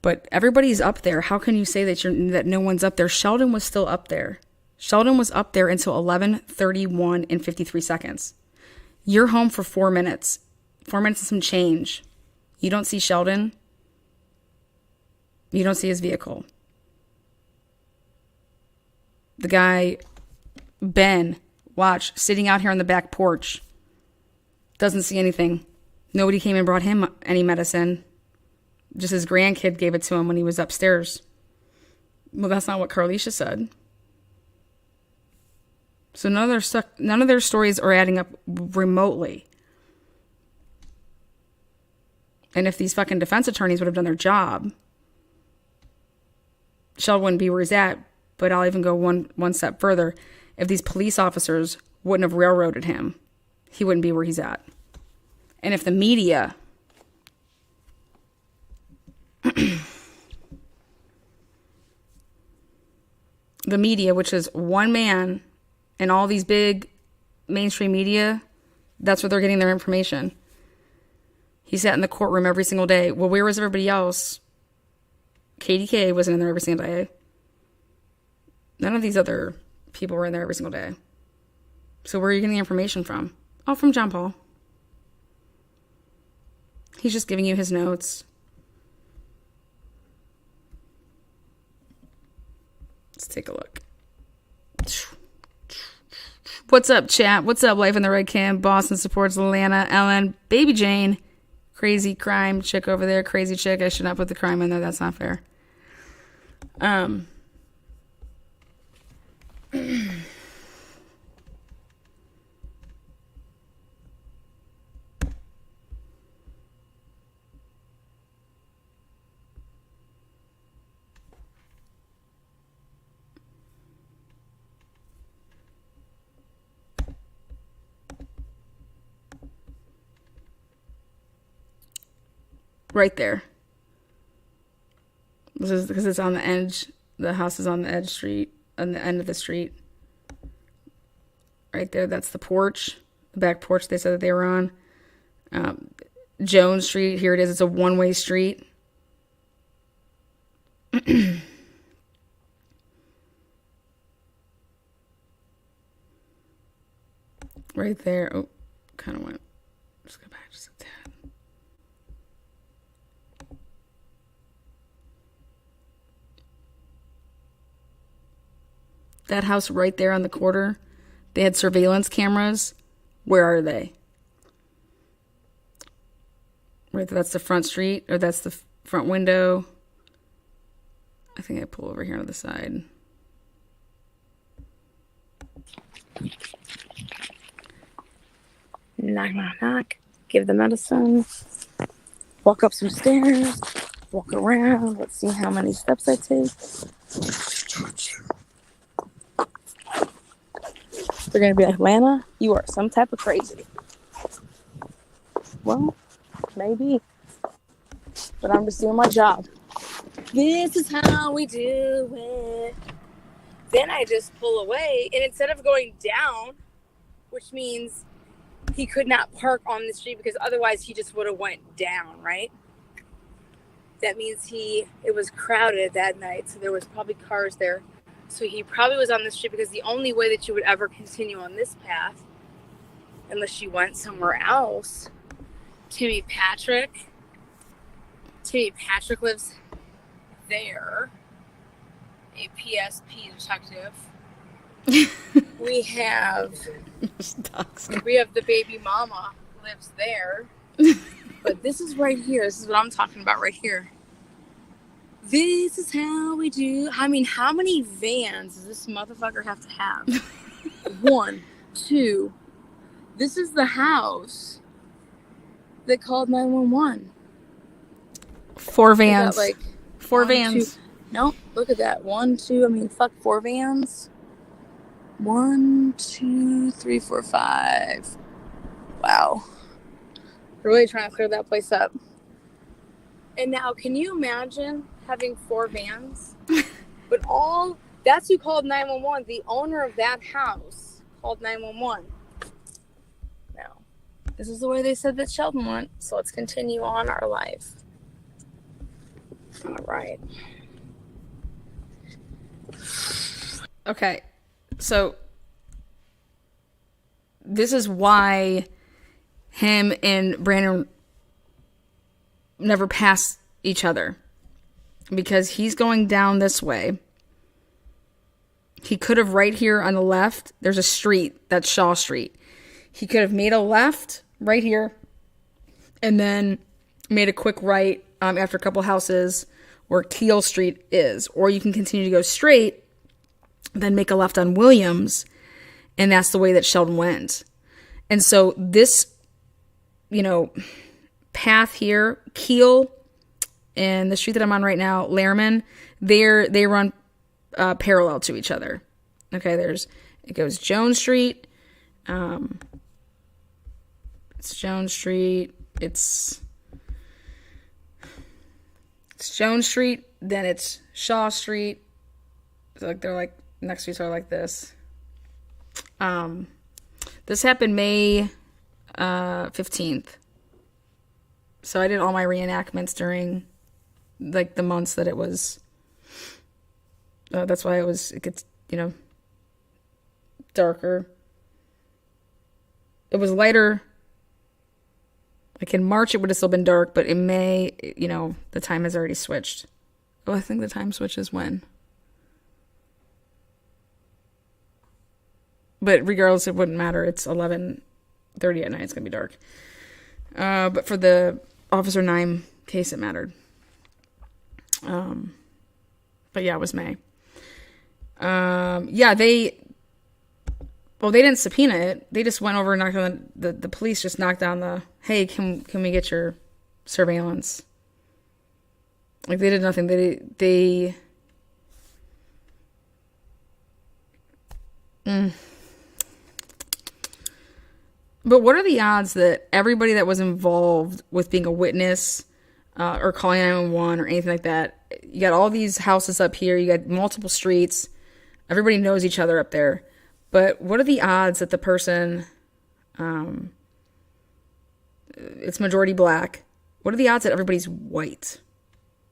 [SPEAKER 1] But everybody's up there. How can you say that no one's up there? Sheldon was still up there. Sheldon was up there until 11:31 and 53 seconds. You're home for 4 minutes. 4 minutes and some change. You don't see Sheldon? You don't see his vehicle. The guy, Ben, watch, sitting out here on the back porch. Doesn't see anything. Nobody came and brought him any medicine. Just his grandkid gave it to him when he was upstairs. Well, that's not what Carlisha said. So none of their stories are adding up remotely. And if these fucking defense attorneys would have done their job, Sheldon wouldn't be where he's at. But I'll even go one step further. If these police officers wouldn't have railroaded him, he wouldn't be where he's at. And if the media which is one man and all these big mainstream media, that's where they're getting their information. He sat in the courtroom every single day. Well, where was everybody else? KDK wasn't in there every single day. None of these other people were in there every single day. So where are you getting the information from? Oh, from John Paul. He's just giving you his notes. Let's take a look. What's up, chat? What's up, Life in the Red Cam? Boston supports Atlanta. Ellen. Baby Jane. Crazy crime chick over there. Crazy chick. I should not put the crime in there. That's not fair. Right there. This is because it's on the edge. The house is on the edge street, on the end of the street. Right there, that's the porch, the back porch they said that they were on. Jones Street, here it is. It's a one-way street. Right there. Oh, kind of went. Just go back just a tad. That house right there on the corner, they had surveillance cameras. Where are they? Right there, that's the front street, or that's the front window. I think I pull over here on the side.
[SPEAKER 3] Knock, knock, knock. Give the medicine. Walk up some stairs. Walk around. Let's see how many steps I take. They're going to be like, Lana, you are some type of crazy. Well, maybe. But I'm just doing my job. This is how we do it. Then I just pull away. And instead of going down, which means he could not park on the street because otherwise he just would have went down, right? That means it was crowded that night. So there was probably cars there. So he probably was on the street because the only way that you would ever continue on this path, unless you went somewhere else. Timmy Patrick lives there. A PSP detective. We have the baby mama lives there. But this is right here. This is what I'm talking about right here. This is how we do. I mean, how many vans does this motherfucker have to have? 1, 2. This is the house that called 911.
[SPEAKER 1] 4 vans.
[SPEAKER 3] Got,
[SPEAKER 1] 4 vans.
[SPEAKER 3] 2. Nope. Look at that. 1, 2. I mean, 4 vans. 1, 2, 3, 4, 5. Wow. They're really trying to clear that place up. And now, can you imagine having 4 vans? But that's who called 911. The owner of that house called 911. Now, this is the way they said that Sheldon went. So let's continue on our life. All right.
[SPEAKER 1] Okay. So this is why him and Brandon never passed each other. because he's going down this way. He could have right here on the left. There's a street. That's Shaw Street. He could have made a left right here and then made a quick right after a couple houses where Keel Street is. Or you can continue to go straight, then make a left on Williams, and that's the way that Sheldon went. And so this, path here, Keel and the street that I'm on right now, Lehrman, they run parallel to each other. Okay, it goes Jones Street. It's Jones Street. It's Jones Street. Then it's Shaw Street. They're like next to each other like this. This happened May 15th. So I did all my reenactments during like the months that it was. That's why it gets, darker. It was lighter. Like in March, it would have still been dark, but in May, the time has already switched. Oh, I think the time switches when. But regardless, it wouldn't matter. It's 11:30 at night. It's going to be dark. But for the Officer 9 case, it mattered. But yeah, it was May. They didn't subpoena it. They just went over and knocked on the police just knocked down the, hey, can we get your surveillance? Like, they did nothing. They But what are the odds that everybody that was involved with being a witness or calling 911 or anything like that, you got all these houses up here, you got multiple streets, everybody knows each other up there. But what are the odds that the person, it's majority black, what are the odds that everybody's white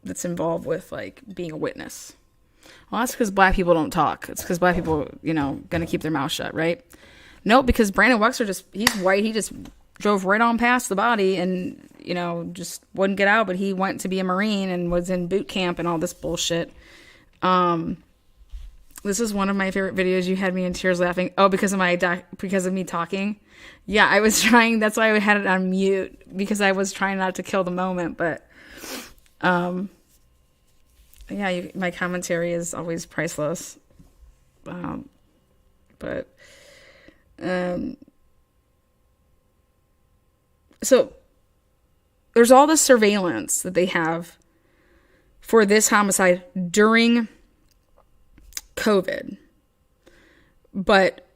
[SPEAKER 1] that's involved with, like, being a witness? Well, that's because black people don't talk. It's because black people, going to keep their mouth shut, right? Nope, because Brandon Wexler he's white. He just drove right on past the body and, just wouldn't get out. But he went to be a Marine and was in boot camp and all this bullshit. This is one of my favorite videos. You had me in tears laughing. Oh, because of me talking. Yeah, I was trying. That's why I had it on mute, because I was trying not to kill the moment. But, my commentary is always priceless. So there's all this surveillance that they have for this homicide during COVID. But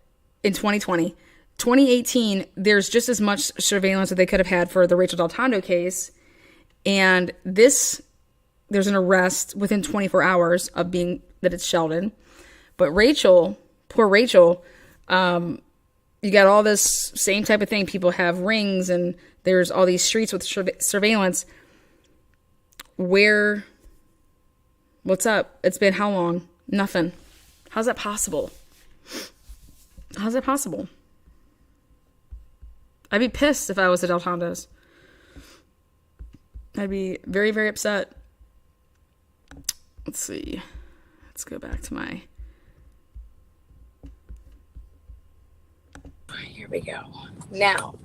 [SPEAKER 1] in 2018, there's just as much surveillance that they could have had for the Rachel Del Tondo case. And there's an arrest within 24 hours of being that it's Sheldon. But poor Rachel, you got all this same type of thing. People have rings and there's all these streets with surveillance. What's up? It's been how long? Nothing. How's that possible? How's that possible? I'd be pissed if I was the Del Tondos. I'd be very, very upset. Let's see. Let's go back to my...
[SPEAKER 3] Here we go. Now,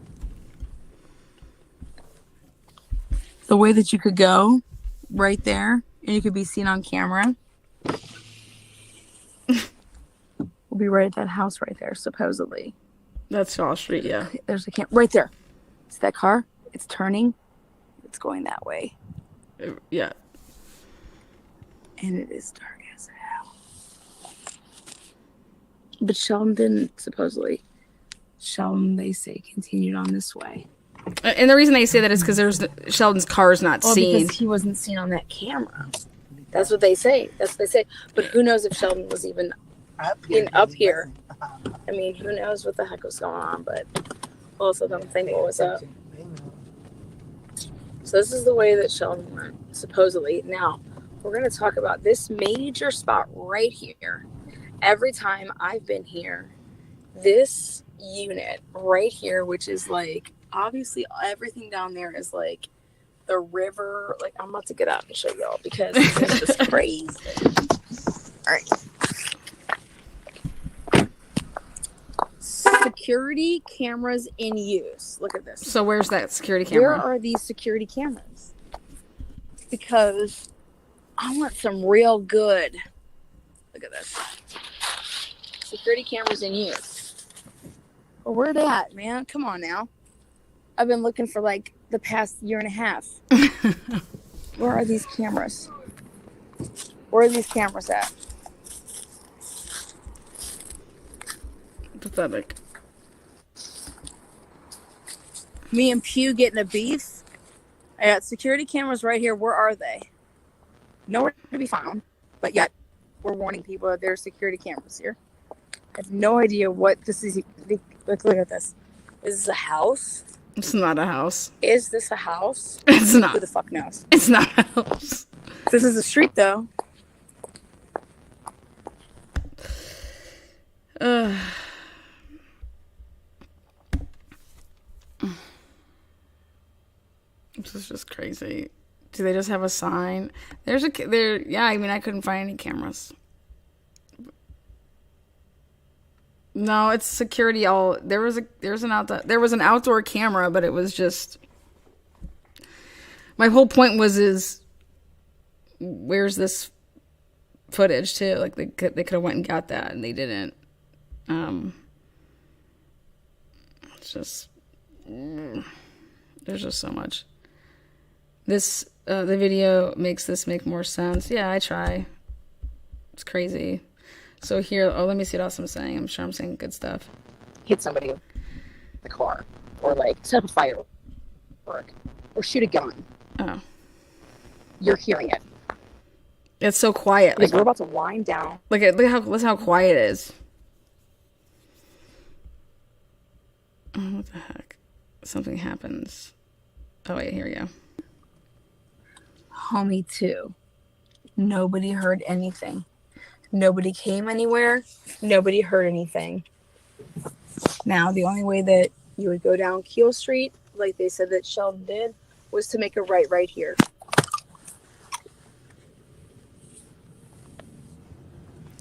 [SPEAKER 1] the way that you could go right there and you could be seen on camera will be right at that house right there, supposedly. That's Shaw Street, yeah.
[SPEAKER 3] there's a camera right there. See that car? It's turning. It's going that way.
[SPEAKER 1] Yeah.
[SPEAKER 3] And it is dark as hell. But Sheldon didn't, supposedly. Sheldon, they say, continued on this way.
[SPEAKER 1] And the reason they say that is because Sheldon's car is not seen.
[SPEAKER 3] Because he wasn't seen on that camera. That's what they say. But who knows if Sheldon was even up here. I mean, who knows what the heck was going on, but also don't think what was up. So this is the way that Sheldon went, supposedly. Now, we're going to talk about this major spot right here. Every time I've been here, this unit right here, which is like, obviously everything down there is like the river. Like, I'm about to get out and show y'all because this is just crazy. All right. Security cameras in use. Look at this.
[SPEAKER 1] So where's that security
[SPEAKER 3] Where
[SPEAKER 1] camera?
[SPEAKER 3] are these security cameras? Because I want some real good. Look at this. Security cameras in use. Well, where are they at, man? Come on now. I've been looking for like the past year and a half. Where are these cameras? Where are these cameras at?
[SPEAKER 1] Pathetic.
[SPEAKER 3] Me and Pew getting a beef. I got security cameras right here. Where are they? Nowhere to be found. But yet, we're warning people that there's security cameras here. I have no idea what this is. Look at this. Is this a house?
[SPEAKER 1] It's not a house.
[SPEAKER 3] Is this a house?
[SPEAKER 1] It's not.
[SPEAKER 3] Who the fuck knows?
[SPEAKER 1] It's not a house.
[SPEAKER 3] This is a street, though.
[SPEAKER 1] This is just crazy. Do they just have a sign? Yeah, I mean, I couldn't find any cameras. No, it's security. There was an outdoor camera, but it was just. My whole point was where's this footage too? Like they could have went and got that, and they didn't. It's just there's just so much. The video makes this make more sense. Yeah, I try. It's crazy. So here, let me see what else I'm saying. I'm sure I'm saying good stuff.
[SPEAKER 3] Hit somebody with the car. Or like set up a fire. Or shoot a gun.
[SPEAKER 1] Oh.
[SPEAKER 3] You're hearing it.
[SPEAKER 1] It's so quiet.
[SPEAKER 3] Because we're about to wind down.
[SPEAKER 1] Look how quiet it is. Oh, what the heck? Something happens. Oh wait, here we go.
[SPEAKER 3] Homie 2. Nobody heard anything. Nobody came anywhere. Nobody heard anything. Now, the only way that you would go down Keel Street, like they said that Sheldon did, was to make a right here.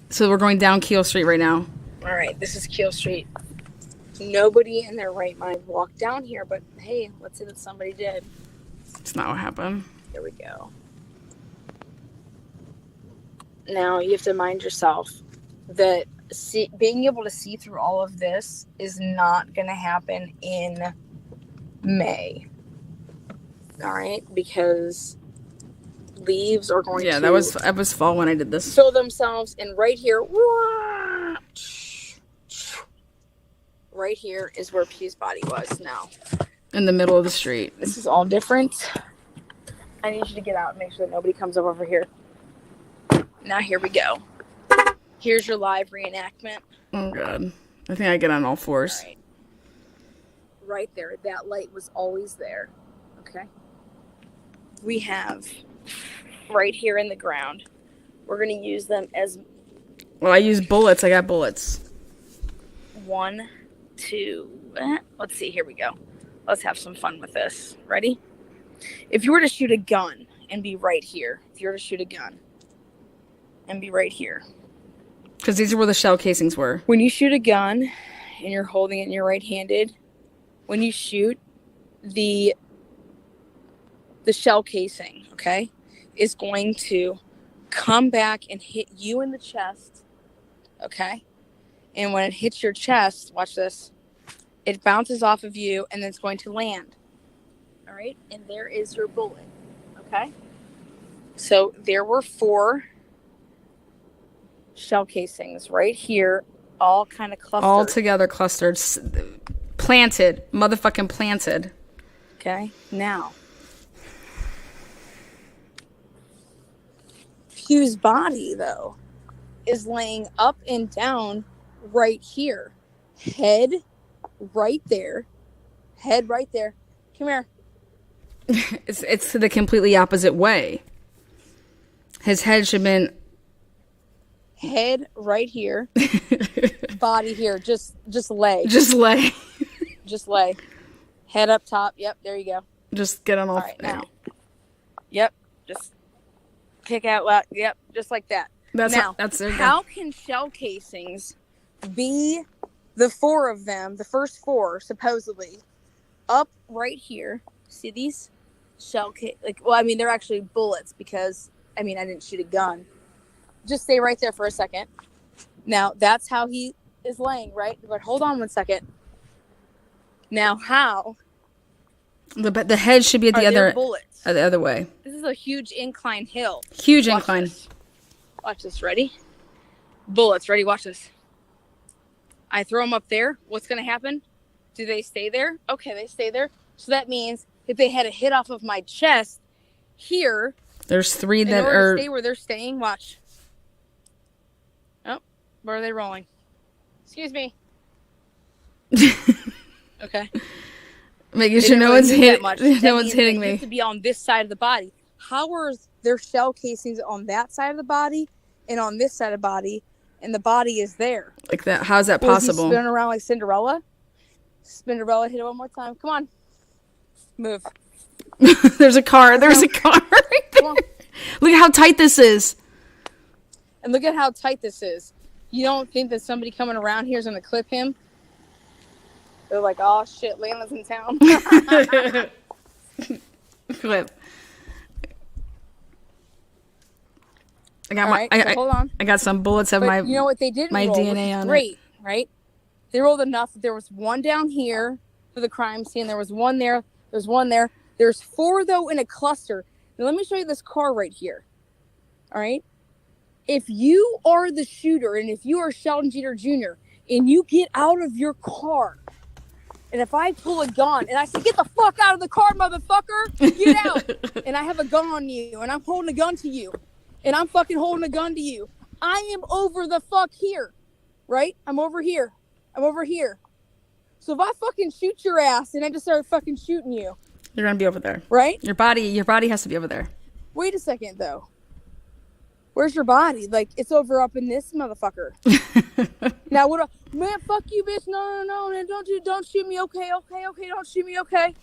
[SPEAKER 1] So we're going down Keel Street right now.
[SPEAKER 3] All right, this is Keel Street. Nobody in their right mind walked down here, but hey, let's say that somebody did.
[SPEAKER 1] It's not what happened.
[SPEAKER 3] Here we go. Now, you have to mind yourself that being able to see through all of this is not going to happen in May. All right? Because leaves are going to...
[SPEAKER 1] Yeah, that was fall when I did this.
[SPEAKER 3] Fill themselves, and right here... Right here is where Pew's body was now.
[SPEAKER 1] In the middle of the street.
[SPEAKER 3] This is all different. I need you to get out and make sure that nobody comes over here. Now here we go. Here's your live reenactment.
[SPEAKER 1] Oh god. I think I get on all fours.
[SPEAKER 3] All right. Right there. That light was always there. Okay. We have right here in the ground. We're going to use them as...
[SPEAKER 1] Well, I use bullets. I got bullets.
[SPEAKER 3] 1, 2... Let's see. Here we go. Let's have some fun with this. Ready? If you were to shoot a gun and be right here. If you were to shoot a gun and be right here.
[SPEAKER 1] Because these are where the shell casings were.
[SPEAKER 3] When you shoot a gun and you're holding it and you're right-handed, when you shoot, the shell casing, okay, is going to come back and hit you in the chest, okay? And when it hits your chest, watch this, it bounces off of you and then it's going to land, all right? And there is your bullet, okay? So there were 4 shell casings right here, all kind of clustered.
[SPEAKER 1] All together clustered. Planted. Motherfucking planted.
[SPEAKER 3] Okay, now. Pew's body, though, is laying up and down right here. Head right there. Head right there. Come here.
[SPEAKER 1] It's the completely opposite way. His head should have been...
[SPEAKER 3] Head right here. Body here. Just lay.
[SPEAKER 1] Just lay.
[SPEAKER 3] Just lay. Head up top. Yep, there you go.
[SPEAKER 1] Just get on all...
[SPEAKER 3] All right, now. Yep. Just kick out loud. Yep. Just like that.
[SPEAKER 1] That's
[SPEAKER 3] now, how can shell casings be the four of them, the first four, supposedly, up right here? See these shell case? Like, well, I mean, they're actually bullets because, I mean, I didn't shoot a gun. Just stay right there for a second. Now, that's how he is laying, right? But hold on 1 second. Now, how?
[SPEAKER 1] The head should be at the
[SPEAKER 3] bullets?
[SPEAKER 1] the other way.
[SPEAKER 3] This is a huge incline hill.
[SPEAKER 1] Huge incline.
[SPEAKER 3] Watch this. Ready? Bullets. Ready? Watch this. I throw them up there. What's going to happen? Do they stay there? Okay, they stay there. So that means if they had a hit off of my chest here,
[SPEAKER 1] there's three that
[SPEAKER 3] in order
[SPEAKER 1] are
[SPEAKER 3] to stay where they're staying. Watch. Oh, where are they rolling? Excuse me. Okay.
[SPEAKER 1] Making sure no one's hitting. No one's hitting me.
[SPEAKER 3] To be on this side of the body. How are there shell casings on that side of the body and on this side of the body, and the body is there?
[SPEAKER 1] Like that? How's that
[SPEAKER 3] Was he
[SPEAKER 1] possible?
[SPEAKER 3] spinning around like Cinderella? Cinderella, hit it one more time. Come on. Move.
[SPEAKER 1] There's a car. There's a car right there. Look at how tight this is.
[SPEAKER 3] And look at how tight this is. You don't think that somebody coming around here is going to clip him? They're like, oh shit, Lana's in town.
[SPEAKER 1] Clip. I got
[SPEAKER 3] All right, so hold on.
[SPEAKER 1] I got some bullets of
[SPEAKER 3] But you know what they didn't
[SPEAKER 1] my
[SPEAKER 3] roll,
[SPEAKER 1] DNA
[SPEAKER 3] which is
[SPEAKER 1] on
[SPEAKER 3] great,
[SPEAKER 1] it.
[SPEAKER 3] right? They rolled enough. There was one down here for the crime scene. There was one there. There's one there. There's four, though, in a cluster. Now, let me show you this car right here. All right? If you are the shooter and if you are Sheldon Jeter Jr. and you get out of your car, and if I pull a gun and I say, get the fuck out of the car, motherfucker, get out, and I have a gun on you and I'm holding a gun to you and I'm fucking holding a gun to you, I am over the fuck here, right? I'm over here. I'm over here. So if I fucking shoot your ass and I just start fucking shooting you,
[SPEAKER 1] you're gonna be over there,
[SPEAKER 3] right?
[SPEAKER 1] Your body has to be over there.
[SPEAKER 3] Wait a second, though. Where's your body? Like, it's over up in this motherfucker. Now, man, fuck you, bitch. No, man, don't shoot me. Okay, don't shoot me. Okay.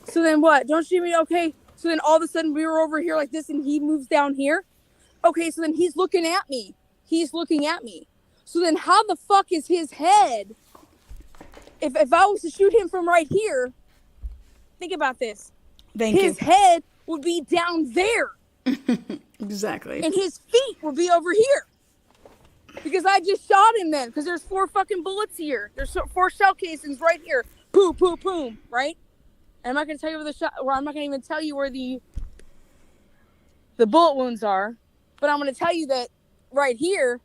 [SPEAKER 3] So then what? Don't shoot me. Okay. So then all of a sudden we were over here like this and he moves down here. Okay, so then he's looking at me. He's looking at me. So then how the fuck is his head? If I was to shoot him from right here, think about this. His head would be down there.
[SPEAKER 1] Exactly.
[SPEAKER 3] And his feet would be over here. Because I just shot him then. Because there's four fucking bullets here. There's four shell casings right here. Boom, boom, boom. Right? And I'm not going to tell you where the shot... Or I'm not going to even tell you where the bullet wounds are. But I'm going to tell you that right here,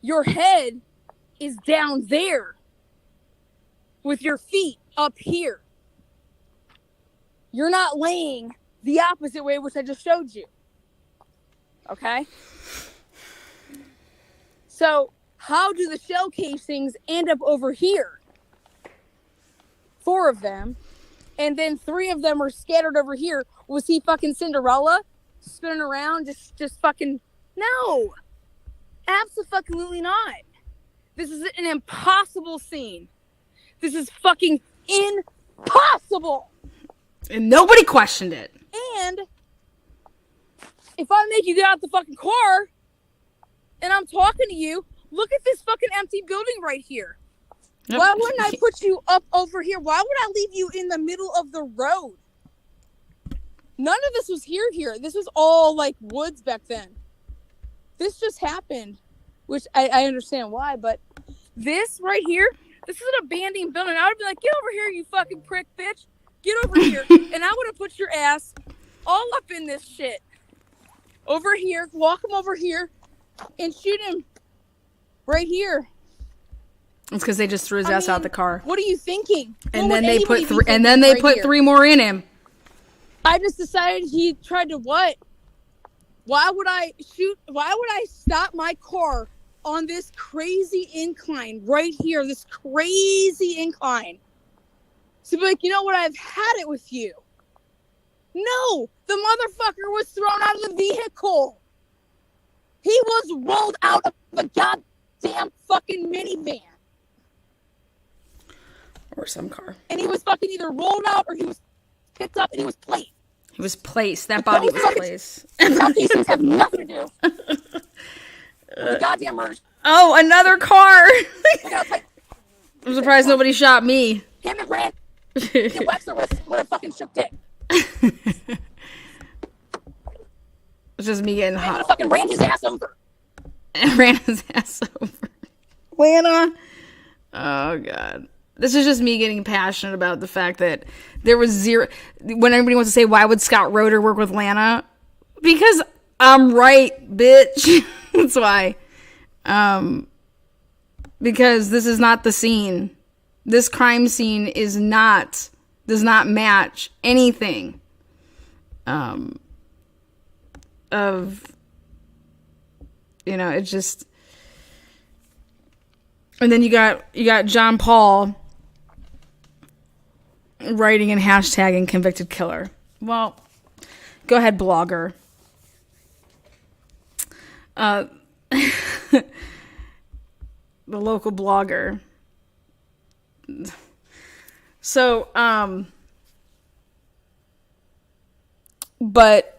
[SPEAKER 3] your head is down there. With your feet up here. You're not laying the opposite way, which I just showed you. Okay? So, how do the shell casings end up over here? 4 of them. And then 3 of them are scattered over here. Was he fucking Cinderella? Spinning around? Just fucking... No! Absolutely not. This is an impossible scene. This is fucking impossible!
[SPEAKER 1] And nobody questioned it.
[SPEAKER 3] And if I make you get out the fucking car and I'm talking to you, look at this fucking empty building right here. Yep. Why wouldn't I put you up over here? Why would I leave you in the middle of the road? None of this was here. This was all like woods back then. This just happened, which I understand why, but this right here, this is an abandoned building. I would be like, get over here, you fucking prick bitch. Get over here. And I would have put your ass all up in this shit. Over here. Walk him over here. And shoot him. Right here.
[SPEAKER 1] It's because they just threw his ass out the car.
[SPEAKER 3] What are you thinking?
[SPEAKER 1] And then they put three more in him.
[SPEAKER 3] I just decided he tried to what? Why would I stop my car on this crazy incline right here? This crazy incline. To be like, you know what? I've had it with you. No, the motherfucker was thrown out of the vehicle. He was rolled out of the goddamn fucking minivan.
[SPEAKER 1] Or some car.
[SPEAKER 3] And he was fucking either rolled out or he was picked up and he was plate.
[SPEAKER 1] He was placed. That body was placed.
[SPEAKER 3] Southeasterns have nothing to do with the goddamn murder.
[SPEAKER 1] Oh, another car.
[SPEAKER 3] You know, it's like
[SPEAKER 1] I'm surprised nobody shot me.
[SPEAKER 3] him and Grant and Webster with a fucking shook dick.
[SPEAKER 1] It's just me getting
[SPEAKER 3] And
[SPEAKER 1] hot.
[SPEAKER 3] fucking ran his ass over.
[SPEAKER 1] And ran his ass over. Lana. Oh, God. This is just me getting passionate about the fact that there was zero. When everybody wants to say, why would Scott Roeder work with Lana? Because I'm right, bitch. That's why. Because this is not the scene. This crime scene does not match anything of, it's just. And then you got John Paul writing and hashtagging convicted killer. Well, go ahead, blogger. The local blogger. So, but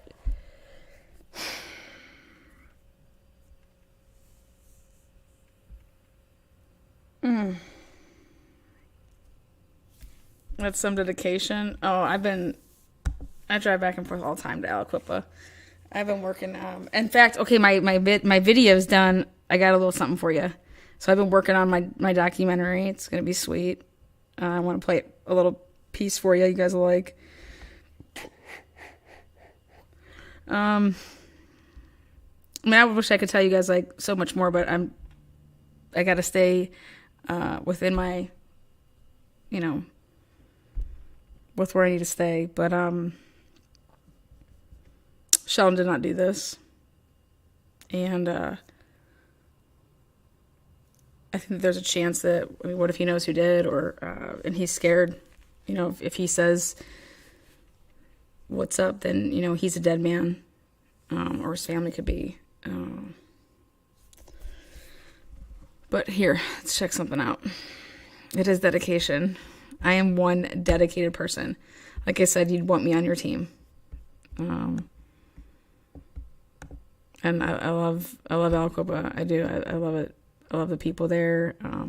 [SPEAKER 1] that's some dedication. Oh, I drive back and forth all the time to Aliquippa. I've been working. In fact, okay, my video's done. I got a little something for you. So I've been working on my documentary. It's gonna be sweet. I want to play a little piece for you. You guys will like. I mean, I wish I could tell you guys like so much more, but I gotta stay within my, with where I need to stay. But Sheldon did not do this, and I think there's a chance that, what if he knows who did, or and he's scared, if he says what's up, then he's a dead man, or his family could be. But here, let's check something out. It is dedication. I am one dedicated person. Like I said, you'd want me on your team. And I love Aliquippa. I do. I love it. I love the people there. I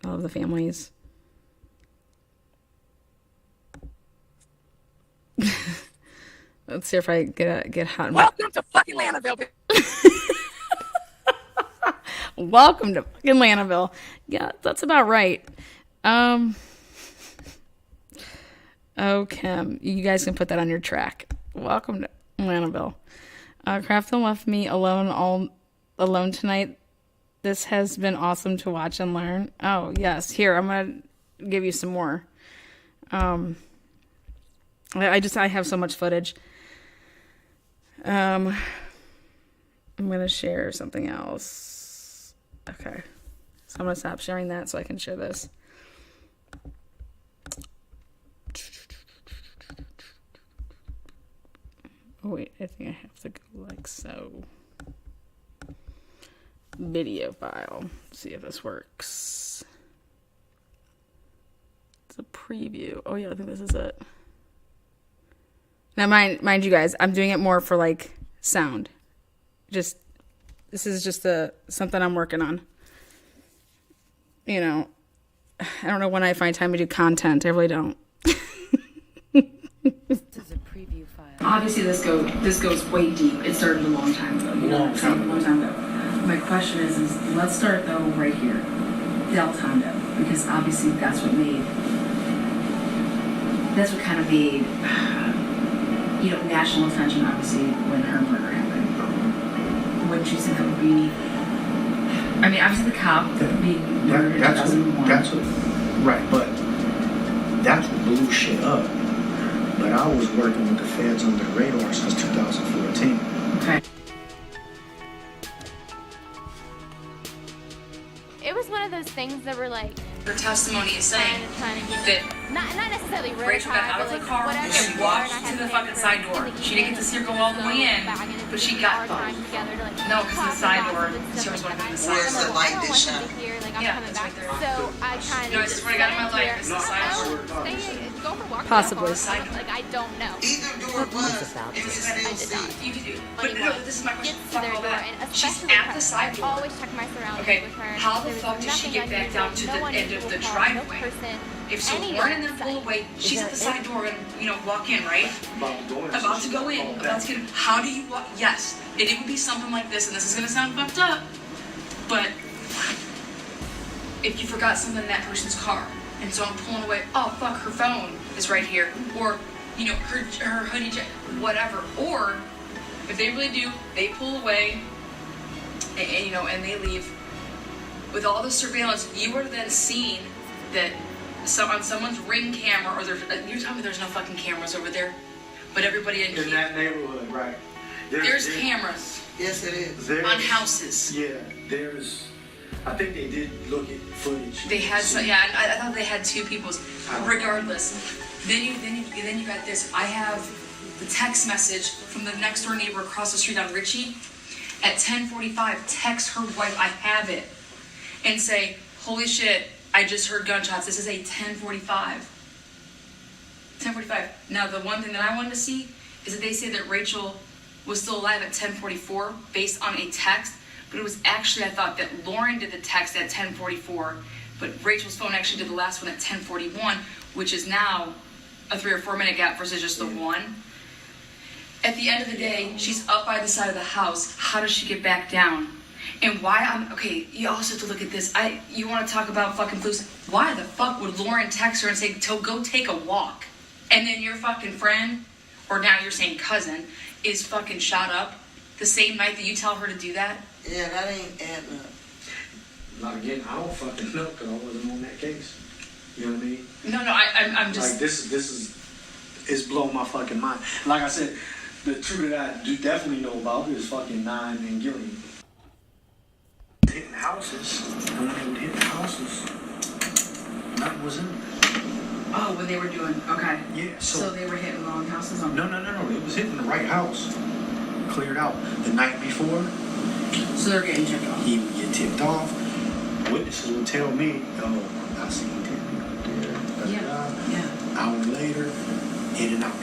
[SPEAKER 1] love the families. Let's see if I get hot.
[SPEAKER 3] Welcome to fucking Lanaville.
[SPEAKER 1] Welcome to fucking Lanaville. Yeah, that's about right. Oh, Kim, you guys can put that on your track. Welcome to Lanaville. Crafton left me alone tonight. This has been awesome to watch and learn. Oh, yes. Here, I'm going to give you some more. I have so much footage. I'm going to share something else. Okay. So I'm going to stop sharing that so I can share this. Oh, wait. I think I have to go like so. Video file. Let's see if this works. It's a preview. Oh, yeah. I think this is it. Now, mind you guys, I'm doing it more for like sound. This is just something I'm working on. I don't know when I find time to do content. I really don't.
[SPEAKER 5] This is a preview file.
[SPEAKER 1] Obviously, this goes way deep. It started a long time ago. It started a long time ago. My question is let's start though right here, Del Tondo, because obviously that's what kind of made. National attention, obviously, when her murder happened. Wouldn't you think that would be... I mean, obviously the cop being murdered in 2001.
[SPEAKER 6] Right, but that's what blew shit up. But I was working with the feds under the radar since 2014.
[SPEAKER 1] Okay.
[SPEAKER 7] It was one of those things that were like...
[SPEAKER 8] Her testimony is saying
[SPEAKER 7] trying to
[SPEAKER 8] that
[SPEAKER 7] not necessarily
[SPEAKER 8] Rachel got out of the car and she walked to the fucking side door. She didn't get to see her go all the way in, but she got both. No, because the side door, she was going to the side
[SPEAKER 4] Where's the
[SPEAKER 8] door.
[SPEAKER 4] light that shine?
[SPEAKER 7] Like, I'm
[SPEAKER 8] Yeah,
[SPEAKER 7] coming
[SPEAKER 8] that's
[SPEAKER 7] back.
[SPEAKER 8] right there.
[SPEAKER 7] So I kind of
[SPEAKER 8] I swear to God in my life, it's the side door.
[SPEAKER 7] go for walk
[SPEAKER 1] Possibly.
[SPEAKER 7] that far. Like, I don't know.
[SPEAKER 4] Either door was.
[SPEAKER 8] It was
[SPEAKER 7] I did not.
[SPEAKER 8] You could do.
[SPEAKER 7] Money
[SPEAKER 8] But no,
[SPEAKER 7] wise.
[SPEAKER 8] this is my question.
[SPEAKER 7] Gets to
[SPEAKER 8] Fuck
[SPEAKER 7] their
[SPEAKER 8] all
[SPEAKER 7] door,
[SPEAKER 8] that.
[SPEAKER 7] and
[SPEAKER 8] She's
[SPEAKER 7] especially
[SPEAKER 8] at
[SPEAKER 7] with
[SPEAKER 8] the
[SPEAKER 7] her,
[SPEAKER 8] side
[SPEAKER 7] I
[SPEAKER 8] door.
[SPEAKER 7] always check my surroundings
[SPEAKER 8] Okay,
[SPEAKER 7] with her.
[SPEAKER 8] how the
[SPEAKER 7] There's
[SPEAKER 8] fuck does she
[SPEAKER 7] nothing
[SPEAKER 8] get back
[SPEAKER 7] unusual,
[SPEAKER 8] down to
[SPEAKER 7] no
[SPEAKER 8] the end of
[SPEAKER 7] unusual
[SPEAKER 8] the
[SPEAKER 7] call,
[SPEAKER 8] driveway?
[SPEAKER 7] No person,
[SPEAKER 8] If so,
[SPEAKER 7] anywhere
[SPEAKER 8] Lauren and them
[SPEAKER 7] in
[SPEAKER 8] pull
[SPEAKER 7] sight.
[SPEAKER 8] away, she's at the
[SPEAKER 7] there
[SPEAKER 8] side door and, walk in, right? About to go in. About to get in. How do you walk? Yes. And it would be something like this, and this is going to sound fucked up, but if you forgot something in that person's car, and so I'm pulling away, oh fuck, her phone is right here, or her hoodie jacket, whatever. Or if they really do, they pull away, and they leave. With all the surveillance, you are then seeing that on someone's Ring camera, or you're telling me there's no fucking cameras over there, but everybody
[SPEAKER 6] In that neighborhood, right?
[SPEAKER 8] there's cameras
[SPEAKER 4] Yes, it is.
[SPEAKER 8] on houses.
[SPEAKER 6] Yeah, I think they did look at footage.
[SPEAKER 8] They had some, yeah. And I thought they had two people's. Regardless, then you got this. I have the text message from the next door neighbor across the street on Ritchie at 10:45. Text her wife. I have it, and say, "Holy shit! I just heard gunshots." This is a 10:45. 10:45. Now the one thing that I wanted to see is that they say that Rachel was still alive at 10:44 based on a text. But it was actually, I thought that Lauren did the text at 10:44, but Rachel's phone actually did the last one at 10:41, which is now a 3 or 4 minute gap versus just the one. At the end of the day, she's up by the side of the house. How does she get back down? And okay, you also have to look at this. You want to talk about fucking flus? Why the fuck would Lauren text her and say, go take a walk? And then your fucking friend, or now you're saying cousin, is fucking shot up the same night that you tell her to do that?
[SPEAKER 4] Yeah, that ain't adding up.
[SPEAKER 6] Like, again, I don't fucking know because I wasn't on that case. You know what I mean?
[SPEAKER 8] No, I'm just...
[SPEAKER 6] Like, this is it's blowing my fucking mind. Like I said, the truth that I do definitely know about is fucking Nine and Gillian. Hitting houses. When they would hit houses, nothing was in there.
[SPEAKER 8] Oh, when they were doing... Okay.
[SPEAKER 6] Yeah,
[SPEAKER 8] So they were hitting wrong houses on...
[SPEAKER 6] No. It was hitting the right house. Cleared out. The night before,
[SPEAKER 8] So they're getting tipped off.
[SPEAKER 6] he would get tipped off. Witnesses would tell me, oh, I seen him up there.
[SPEAKER 8] Yeah.
[SPEAKER 6] Hour later, in and out.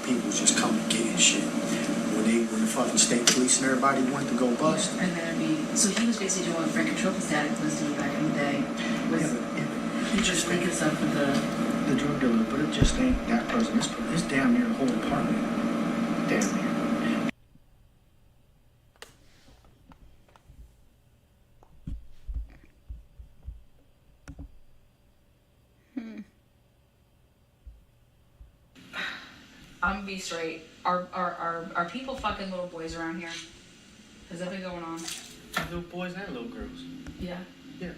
[SPEAKER 6] People was just coming getting shit. When the fucking state police and everybody went to go bust.
[SPEAKER 8] And then so he was basically doing what Frank Tropi's dad was doing back in the day. He just linking stuff with the
[SPEAKER 6] drug dealer, but it just ain't that person. It's damn near a whole apartment. Damn near.
[SPEAKER 8] I'm gonna be straight. Are people fucking little boys around here? Has that been going on?
[SPEAKER 6] Little boys and little girls.
[SPEAKER 8] Yeah.
[SPEAKER 6] Yeah.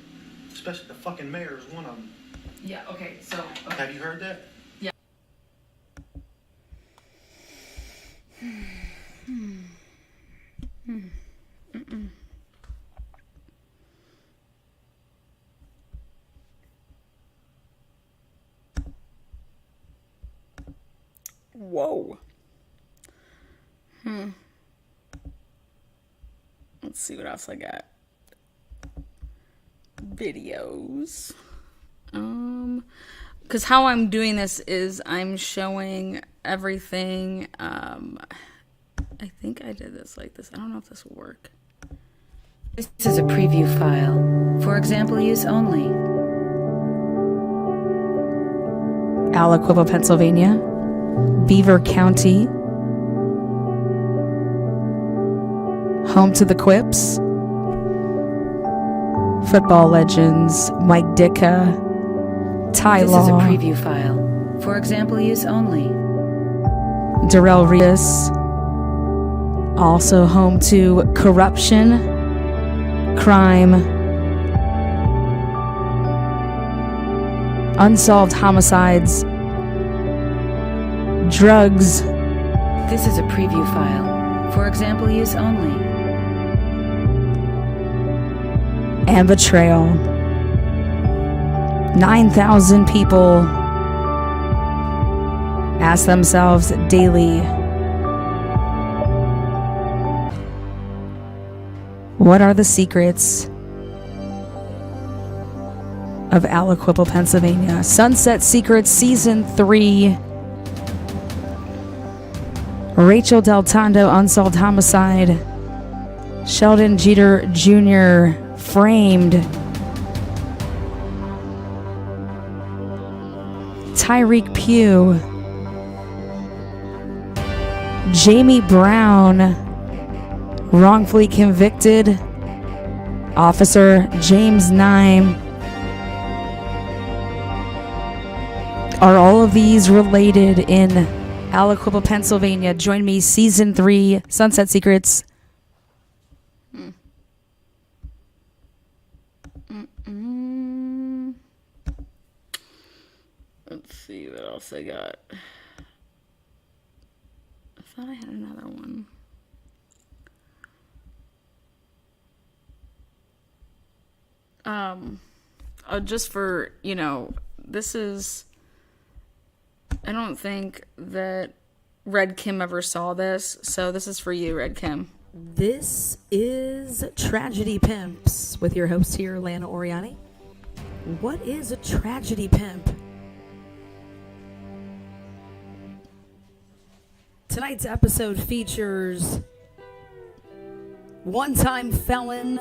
[SPEAKER 6] Especially the fucking mayor is one of them.
[SPEAKER 8] Yeah. Okay. So. Okay.
[SPEAKER 6] Have you heard that?
[SPEAKER 8] Yeah.
[SPEAKER 1] Whoa. Let's see what else I got. Videos. Because how I'm doing this is I'm showing everything. I think I did this like this. I don't know if this will work.
[SPEAKER 5] This is a preview file. For example use only.
[SPEAKER 1] Aliquippa, Pennsylvania. Beaver County. Home to the Quips. Football legends Mike Ditka, Ty
[SPEAKER 5] This
[SPEAKER 1] Law,
[SPEAKER 5] is a preview file. For example use only.
[SPEAKER 1] Darrell Reus. Also home to corruption, crime, unsolved homicides, drugs,
[SPEAKER 5] This is a preview file. For example use only.
[SPEAKER 1] and betrayal. 9,000 people ask themselves daily, what are the secrets of Aliquippa, Pennsylvania. Sunset Secrets Season 3. Rachel Del Tondo, unsolved homicide. Sheldon Jeter Jr. framed. Tyreek Pugh. Jamie Brown, wrongfully convicted. Officer James Nime. Are all of these related in Aliquippa, Pennsylvania? Join me, Season 3, Sunset Secrets. Let's see what else I got. I thought I had another one. Just for, this is, I don't think that Red Kim ever saw this, so this is for you, Red Kim. This is Tragedy Pimps with your host here, Lana Oriani. What is a tragedy pimp? Tonight's episode features one-time felon,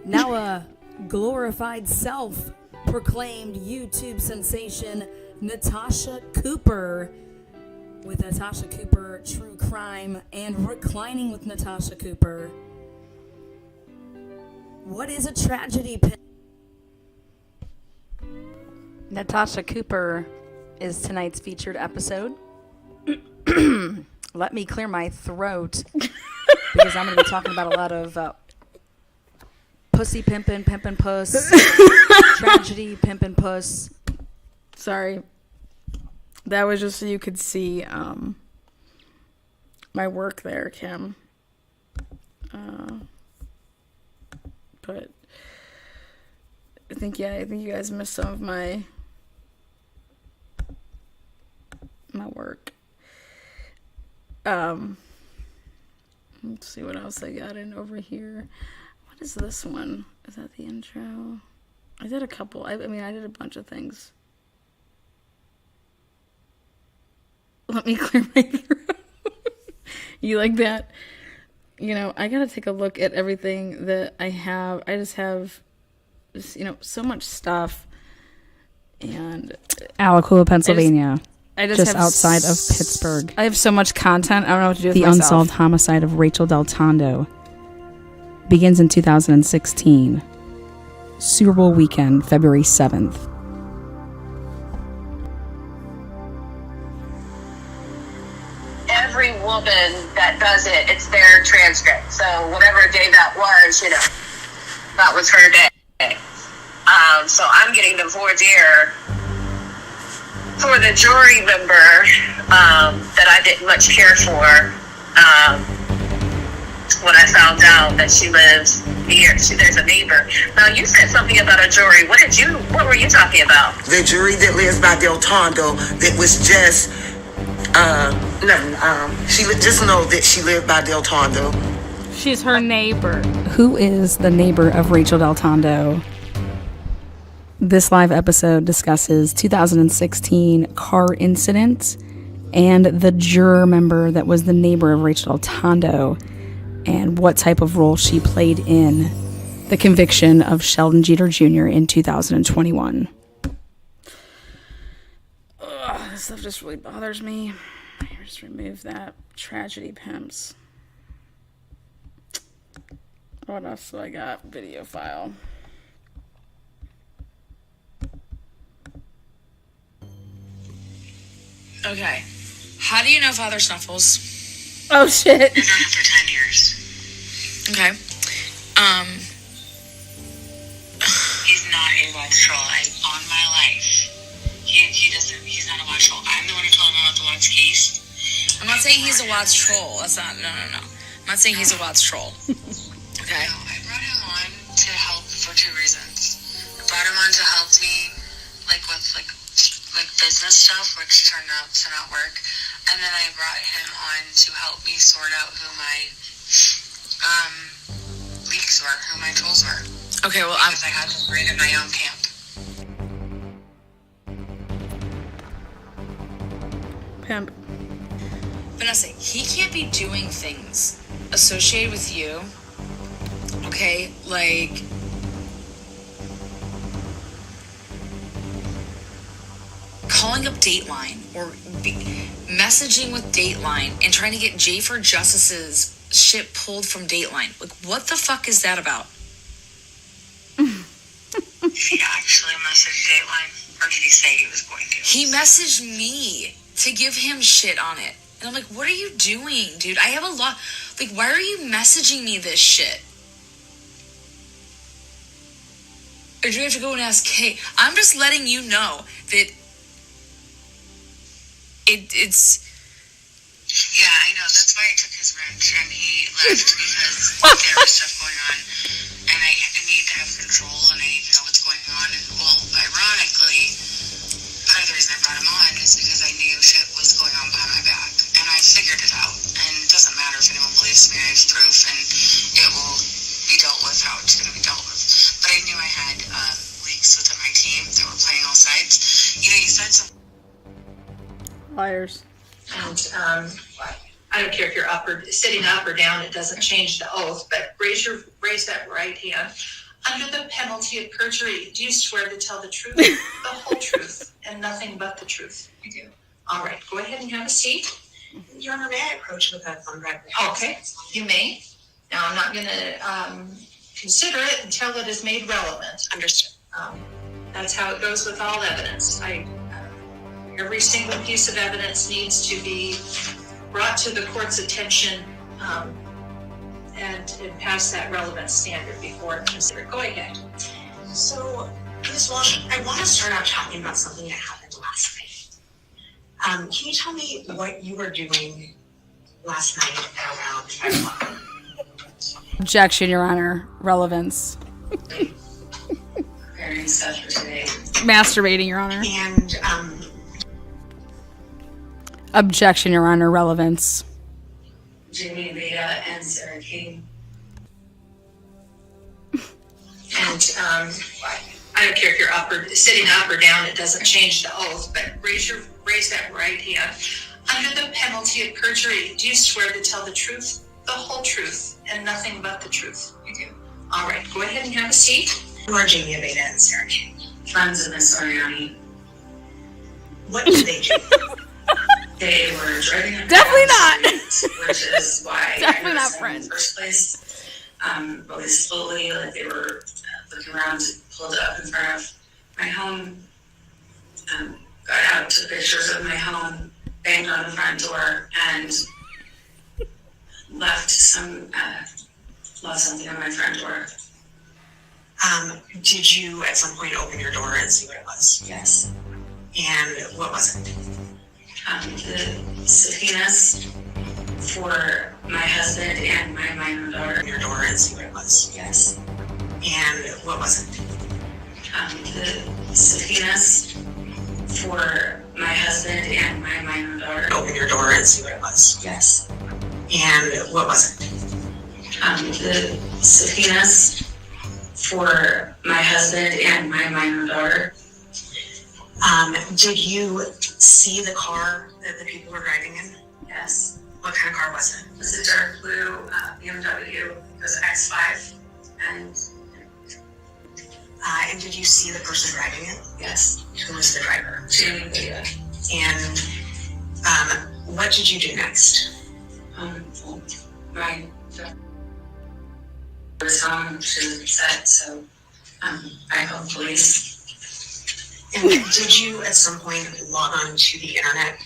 [SPEAKER 1] now a glorified self-proclaimed YouTube sensation, Natasha Cooper, with Natasha Cooper True Crime and Reclining with Natasha Cooper. What is a tragedy pimp? Natasha Cooper is tonight's featured episode. Let me clear my throat because I'm going to be talking about a lot of pussy pimpin', pimpin' puss, tragedy, pimpin' puss. Sorry. That was just so you could see my work there, Kim. But I think you guys missed some of my work. Let's see what else I got in over here. What is this one? Is that the intro? I did a couple. I did a bunch of things. Let me clear my throat. You like that? I gotta take a look at everything that I have. I just have, so much stuff. And Aliquippa, Pennsylvania. I just outside of Pittsburgh. I have so much content. I don't know what to do with myself. The unsolved homicide of Rachel Del Tondo begins in 2016. Super Bowl weekend, February 7th.
[SPEAKER 9] Every woman that does it, it's their transcript. So whatever day that was, that was her day. So I'm getting the voir dire for the jury member that I didn't much care for when I found out that she lives near. There's a neighbor. Now you said something about a jury. What were you talking about?
[SPEAKER 4] The jury that lives by Del Tondo that was just she just know that she lived by Del Tondo.
[SPEAKER 1] She's her neighbor. Who is the neighbor of Rachel Del Tondo? This live episode discusses 2016 car incident and the juror member that was the neighbor of Rachel Del Tondo and what type of role she played in the conviction of Sheldon Jeter Jr. in 2021. This stuff just really bothers me. Here, just remove that. Tragedy Pimps. What else do I got? Video file.
[SPEAKER 8] Okay. How do you know Father Snuffles?
[SPEAKER 1] Oh, shit.
[SPEAKER 9] I've known him for 10 years.
[SPEAKER 8] Okay.
[SPEAKER 9] He's not a watch troll. On my life. He's not a watch troll. I'm the one who told him about the Watts case.
[SPEAKER 8] I'm not saying he's a Watts troll. That's not, no. I'm not saying he's a Watts troll. Okay?
[SPEAKER 9] No, I brought him on to help for 2 reasons. I brought him on to help me, with business stuff, which turned out to not work. And then I brought him on to help me sort out who my leaks were, who my trolls were.
[SPEAKER 8] Okay, well,
[SPEAKER 9] because I had to create my own camp.
[SPEAKER 1] pimp.
[SPEAKER 8] Vanessa, he can't be doing things associated with you. Okay, like calling up Dateline or messaging with Dateline and trying to get J for Justice's shit pulled from Dateline. Like, what the fuck is that about?
[SPEAKER 9] He actually messaged Dateline, or did he say he was going to?
[SPEAKER 8] He messaged me to give him shit on it. And I'm like, what are you doing, dude? I have a lot. Like, why are you messaging me this shit? Or do you have to go and ask Kay? I'm just letting you know that it's...
[SPEAKER 9] Yeah, I know. That's why I took his wrench and he left because there was stuff going on. And I need to have control and I need to know what's going on. And, well, ironically, part of the reason I brought him on is because I knew shit was going on behind my back. And I figured it out. And it doesn't matter if anyone believes me. I have proof and it will be dealt with how it's going to be dealt with. But I knew I had leaks within my team that were playing all sides. You know, you said something.
[SPEAKER 1] Liars.
[SPEAKER 10] And I don't care if you're up or sitting up or down, it doesn't change the oath, but raise that right hand. Under the penalty of perjury, do you swear to tell the truth, the whole truth, and nothing but the truth?
[SPEAKER 9] I do.
[SPEAKER 10] All right, go ahead and have a seat.
[SPEAKER 9] Your Honor, may I approach with a phone record?
[SPEAKER 10] Okay, you may. Now, I'm not going to consider it until it is made relevant.
[SPEAKER 9] Understood.
[SPEAKER 10] That's how it goes with all evidence. Every single piece of evidence needs to be brought to the court's attention and pass that relevant standard before considered. Go ahead.
[SPEAKER 9] So, Ms. Walsh, I want to start out talking about something that happened last night. Can you tell me what you were doing last night at around 5 o'clock?
[SPEAKER 1] Objection, Your Honor. Relevance.
[SPEAKER 9] Preparing stuff for today.
[SPEAKER 1] Masturbating, Your Honor.
[SPEAKER 9] And,
[SPEAKER 1] Objection, Your Honor. Relevance.
[SPEAKER 9] Jamie Veda and Sarah King.
[SPEAKER 10] And I don't care if you're up or sitting up or down, it doesn't change the oath, but raise that right hand. Under the penalty of perjury, do you swear to tell the truth, the whole truth, and nothing but the truth?
[SPEAKER 9] I do.
[SPEAKER 10] All right, go ahead and have a seat.
[SPEAKER 9] Who are Jamie Veda and Sarah King?
[SPEAKER 11] Friends of Miss Ariani.
[SPEAKER 9] What did they do?
[SPEAKER 11] They were driving up
[SPEAKER 1] Definitely
[SPEAKER 11] down
[SPEAKER 1] not.
[SPEAKER 11] the street, which is why
[SPEAKER 1] Definitely
[SPEAKER 11] I
[SPEAKER 1] not
[SPEAKER 11] noticed them in
[SPEAKER 1] friends.
[SPEAKER 11] the first place. Really slowly, like they were looking around, pulled up in front of my home, got out, took pictures of my home, banged on the front door, and left something on my front door.
[SPEAKER 9] Did you at some point open your door and see what it was?
[SPEAKER 11] Yes.
[SPEAKER 9] And what was it?
[SPEAKER 11] The subpoenas for my husband and my minor daughter.
[SPEAKER 9] Open your door and see what it was?
[SPEAKER 11] Yes.
[SPEAKER 9] And what was it?
[SPEAKER 11] The subpoenas for my husband and my minor daughter.
[SPEAKER 9] Open your door and see what it was?
[SPEAKER 11] Yes.
[SPEAKER 9] And what was it?
[SPEAKER 11] The subpoenas for my husband and my minor daughter.
[SPEAKER 9] Did you see the car that the people were driving in?
[SPEAKER 11] Yes.
[SPEAKER 9] What kind of car was it?
[SPEAKER 11] It was a dark blue BMW. It was X5. And
[SPEAKER 9] And did you see the person driving it?
[SPEAKER 11] yes,
[SPEAKER 9] Who was the driver?
[SPEAKER 11] Jamie Veda.
[SPEAKER 9] And what did you do next?
[SPEAKER 11] My daughter was home. She was upset, so I called police.
[SPEAKER 9] And did you at some point log on to the internet?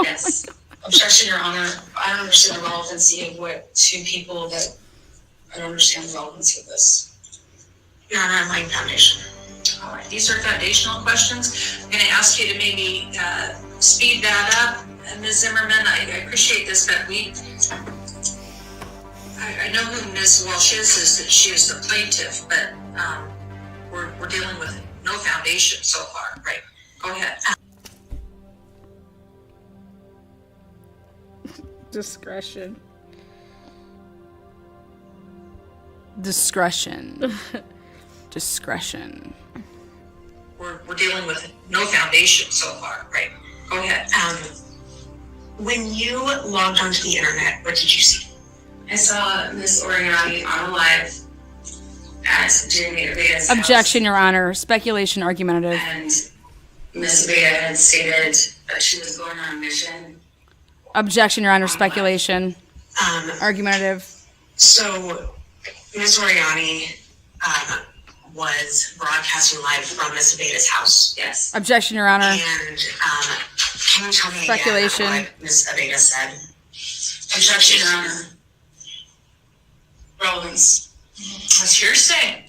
[SPEAKER 11] Yes. Objection, Your Honor. I don't understand the relevancy of what two people that I don't understand the relevancy of this.
[SPEAKER 9] Your Honor, I'm laying foundation.
[SPEAKER 10] All right, these are foundational questions. I'm going to ask you to maybe speed that up. Ms. Zimmerman, I appreciate this, but I know who Ms. Walsh is that she is the plaintiff, but we're dealing with no foundation so far, right? Go ahead.
[SPEAKER 1] Discretion. Discretion.
[SPEAKER 10] We're dealing with no foundation so far, right? Go ahead.
[SPEAKER 9] When you logged onto the internet, what did you see?
[SPEAKER 11] I saw Miss Oriani on a live at Jamie Aveda's
[SPEAKER 1] Objection, Your Honor. Speculation, argumentative.
[SPEAKER 11] And Miss Aveda had stated that she was going on a mission.
[SPEAKER 1] Objection, Your Honor. Speculation. Argumentative.
[SPEAKER 9] So, Miss Oriani was broadcasting live from Miss Aveda's house.
[SPEAKER 11] Yes.
[SPEAKER 1] Objection, Your Honor.
[SPEAKER 9] And can you tell me
[SPEAKER 1] Speculation.
[SPEAKER 9] again what Miss Aveda said?
[SPEAKER 11] Objection, Your Honor. Relevance. What's hearsay?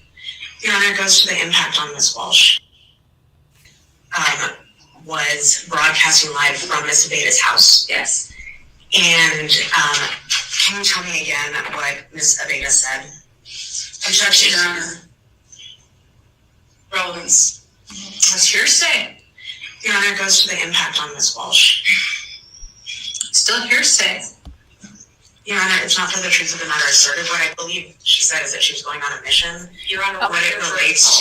[SPEAKER 9] Your Honor, it goes to the impact on Miss Walsh. Was broadcasting live from Miss Aveda's house.
[SPEAKER 11] Yes.
[SPEAKER 9] And can you tell me again what Miss Aveda said?
[SPEAKER 11] Objection, Your Honor. Relevance. What's hearsay?
[SPEAKER 9] Your Honor, it goes to the impact on Miss Walsh.
[SPEAKER 11] Still hearsay.
[SPEAKER 9] Your Honor, it's not for the truth of the matter asserted. What I believe she said is that she was going on a mission.
[SPEAKER 11] Your Honor,
[SPEAKER 9] What it relates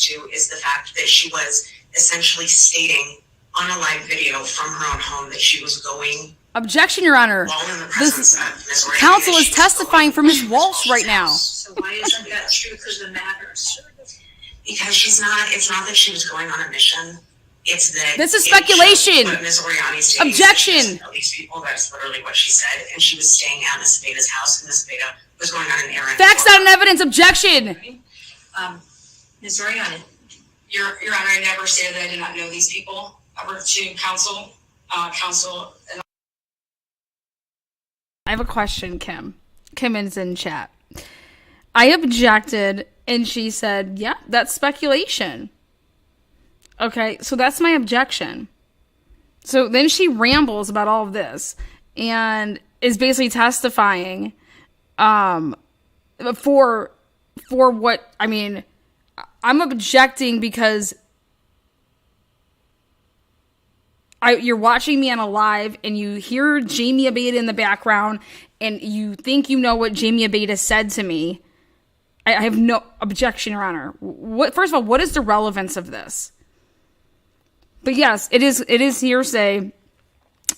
[SPEAKER 9] to is the fact that she was essentially stating on a live video from her own home that she was going.
[SPEAKER 1] Objection, Your Honor.
[SPEAKER 9] While in the presence of Ms. Oriani,
[SPEAKER 1] Counsel
[SPEAKER 9] that
[SPEAKER 1] is
[SPEAKER 9] she was
[SPEAKER 1] testifying
[SPEAKER 9] going
[SPEAKER 1] for Ms. Walsh right now.
[SPEAKER 11] So why isn't that truth of the matter?
[SPEAKER 9] Because it's not that she was going on a mission. It's that
[SPEAKER 1] This is speculation.
[SPEAKER 9] What Ms. Oriani stated.
[SPEAKER 1] Objection.
[SPEAKER 9] All these people, that's literally what she said. And she was staying at Ms. Aveda's house, and Ms. Aveda was going on an errand.
[SPEAKER 1] Facts, not an evidence. Objection.
[SPEAKER 11] Ms. Oriani, Your Honor, I never stated that I did not know these people. I work to counsel, and
[SPEAKER 1] I have a question, Kim. Kim is in chat. I objected, and she said, yeah, that's speculation. Okay, so that's my objection. So then she rambles about all of this and is basically testifying for what, I mean, I'm objecting because you're watching me on a live and you hear Jamie Abeda in the background and you think you know what Jamie Abeda said to me. I have no objection, Your Honor. First of all, what is the relevance of this? But yes, it is hearsay.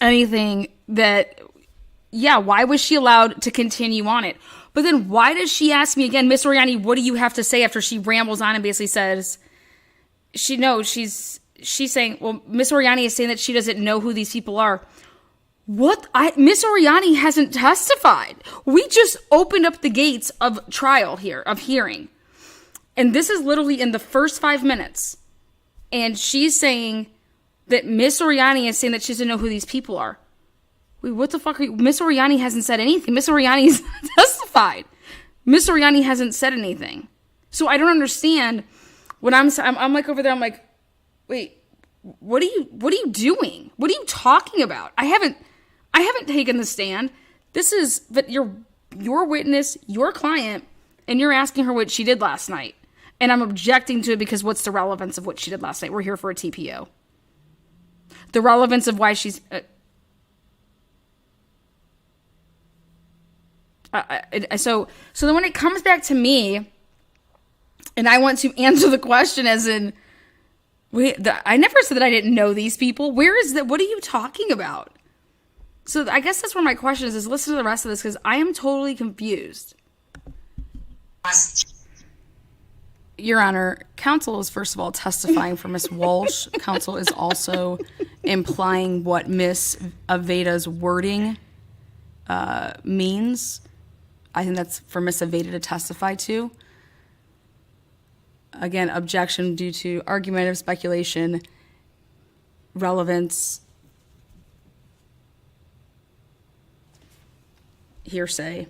[SPEAKER 1] Anything that, yeah, why was she allowed to continue on it? But then why does she ask me again, Miss Oriani, what do you have to say after she rambles on and basically says, she's saying, well, Miss Oriani is saying that she doesn't know who these people are. Miss Oriani hasn't testified. We just opened up the gates of trial here, of hearing. And this is literally in the first 5 minutes. And she's saying that Miss Oriani is saying that she doesn't know who these people are. Wait, what the fuck are you? Miss Oriani hasn't said anything. Miss Oriani's testified. Miss Oriani hasn't said anything. So I don't understand when I'm like over there, I'm like, wait, what are you doing? What are you talking about? I haven't taken the stand. This is, but your witness, your client, and you're asking her what she did last night. And I'm objecting to it because what's the relevance of what she did last night? We're here for a TPO. The relevance of why she's... So then when it comes back to me, and I want to answer the question as in, I never said that I didn't know these people. Where is that? What are you talking about? So I guess that's where my question is listen to the rest of this because I am totally confused. Your Honor, counsel is first of all testifying for Miss Walsh. Counsel is also implying what Miss Aveda's wording means. I think that's for Miss Aveda to testify to. Again, objection due to argumentative speculation, relevance, hearsay.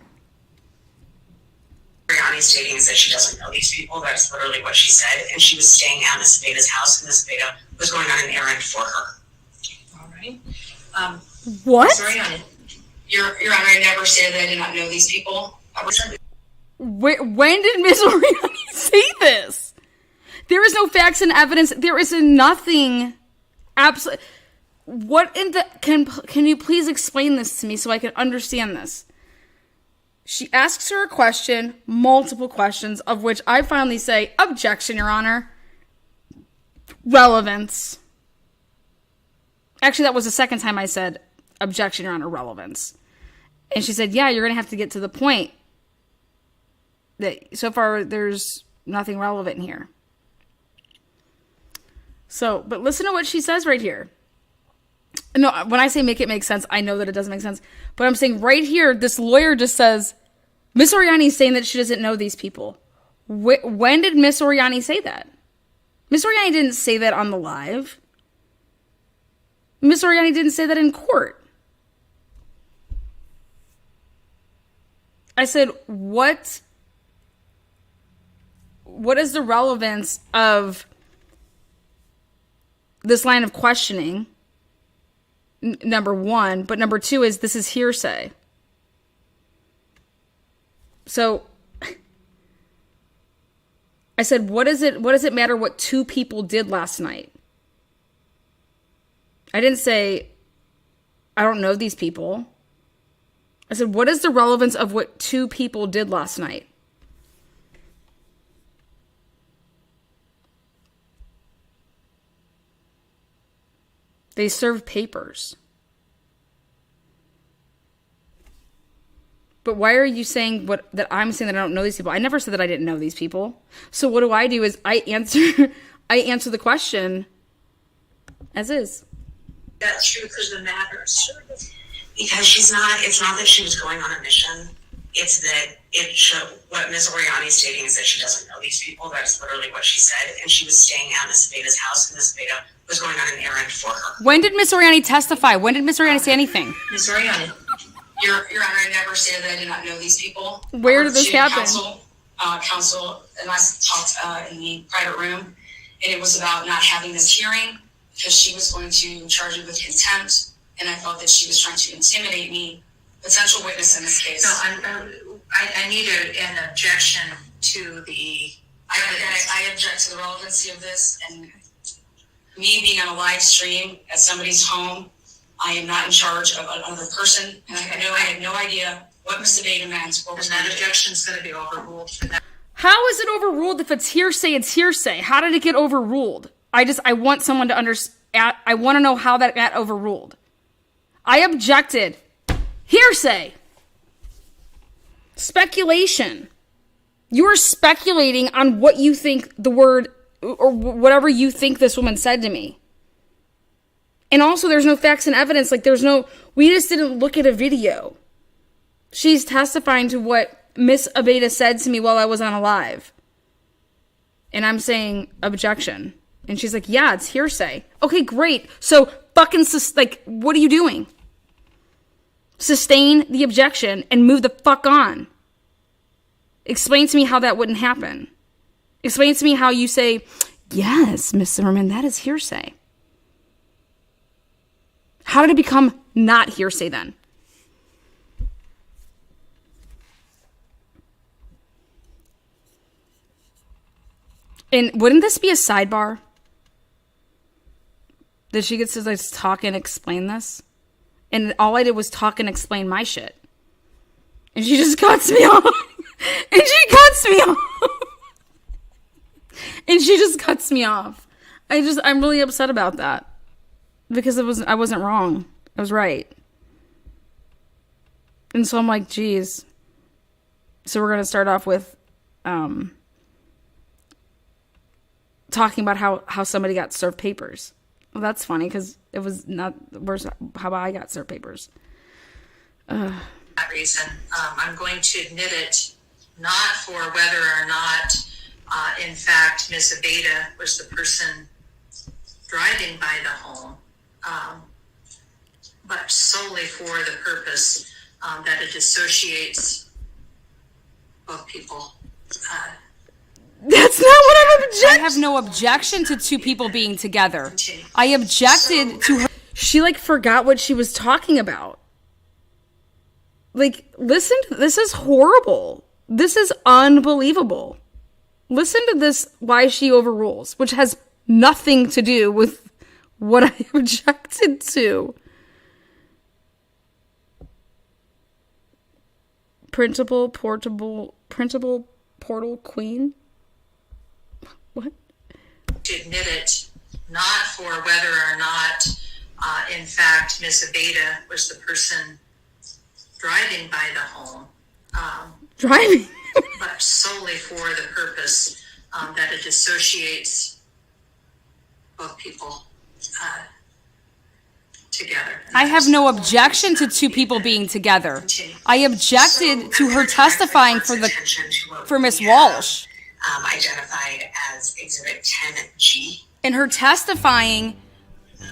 [SPEAKER 9] Oriani stating is that she doesn't know these people. That's literally what she said. And she was staying at Miss Aveda's house, and Miss Aveda was going on an errand for her.
[SPEAKER 11] all right.
[SPEAKER 1] What?
[SPEAKER 11] Miss Oriani, Your Honor, I never stated that I did not know these people.
[SPEAKER 1] When did Miss Oriani say this? There is no facts and evidence. There is nothing. Absolutely. What in the... Can you please explain this to me so I can understand this? She asks her a question, multiple questions, of which I finally say, objection, Your Honor. Relevance. Actually, that was the second time I said, objection, Your Honor, relevance. And she said, yeah, you're going to have to get to the point that so far there's nothing relevant here. So, but listen to what she says right here. No, when I say make it make sense, I know that it doesn't make sense. But I'm saying right here, this lawyer just says, Miss Oriani is saying that she doesn't know these people. When did Miss Oriani say that? Miss Oriani didn't say that on the live. Miss Oriani didn't say that in court. I said, what is the relevance of this line of questioning? Number one. But number two is, this is hearsay. So I said, what does it matter what two people did last night? I didn't say, I don't know these people. I said, what is the relevance of what two people did last night? They served papers. But why are you saying that I'm saying that I don't know these people? I never said that I didn't know these people. So what do? Is I answer the question as is.
[SPEAKER 10] That truth is the matters.
[SPEAKER 11] Because it's not that she was going on a mission. It's that it showed what Ms. Oriani is stating is that she doesn't know these people. That's literally what she said. And she was staying at Ms. Aveda's house, and Ms. Aveda was going on an errand for her.
[SPEAKER 1] When did Ms. Oriani testify? When did Ms. Oriani say anything?
[SPEAKER 11] Ms. Oriani.
[SPEAKER 8] Your Honor, I never said that I did not know these people.
[SPEAKER 1] Where did this
[SPEAKER 8] She had
[SPEAKER 1] happen?
[SPEAKER 8] Counsel and I talked in the private room, and it was about not having this hearing because she was going to charge me with contempt, and I thought that she was trying to intimidate me, potential witness in this case.
[SPEAKER 10] No, I need an objection to the.
[SPEAKER 8] I object to the relevancy of this, and me being on a live stream at somebody's home. I am not in charge of another person, and I had no idea what Mr. Aveda meant.
[SPEAKER 10] And that objection is going to be overruled for that.
[SPEAKER 1] How is it overruled if it's hearsay? It's hearsay. How did it get overruled? I want someone to understand. I want to know how that got overruled. I objected. Hearsay. Speculation. You are speculating on what you think the word or whatever you think this woman said to me. And also, there's no facts and evidence. We just didn't look at a video. She's testifying to what Miss Aveda said to me while I was on a live. And I'm saying, objection. And she's like, yeah, it's hearsay. Okay, great. So, what are you doing? Sustain the objection and move the fuck on. Explain to me how that wouldn't happen. Explain to me how you say, yes, Miss Zimmerman, that is hearsay. How did it become not hearsay then? And wouldn't this be a sidebar? That she gets to talk and explain this? And all I did was talk and explain my shit. And she just cuts me off. And she cuts me off. And she just cuts me off. I'm really upset about that. Because I wasn't wrong. I was right. And so I'm like, geez. So we're going to start off with talking about how somebody got served papers. Well, that's funny because it was not how I got served papers.
[SPEAKER 10] That reason, I'm going to admit it, not for whether or not, in fact, Ms. Aveda was the person driving by the home. But solely for the purpose that it associates both people.
[SPEAKER 1] That's not what I'm objecting. I have no objection to two people being together. I objected to her. She forgot what she was talking about. Listen to this. Is horrible. This is unbelievable. Listen to this. Why she overrules, which has nothing to do with what I objected to. Printable portal queen. What?
[SPEAKER 10] To admit it, not for whether or not, In fact, Miss Aveda was the person driving by the home.
[SPEAKER 1] Driving?
[SPEAKER 10] But solely for the purpose that it associates both people together.
[SPEAKER 1] I have no objection to two people being together. I objected to her testifying for Miss Walsh.
[SPEAKER 9] Identified as Exhibit 10G.
[SPEAKER 1] And her testifying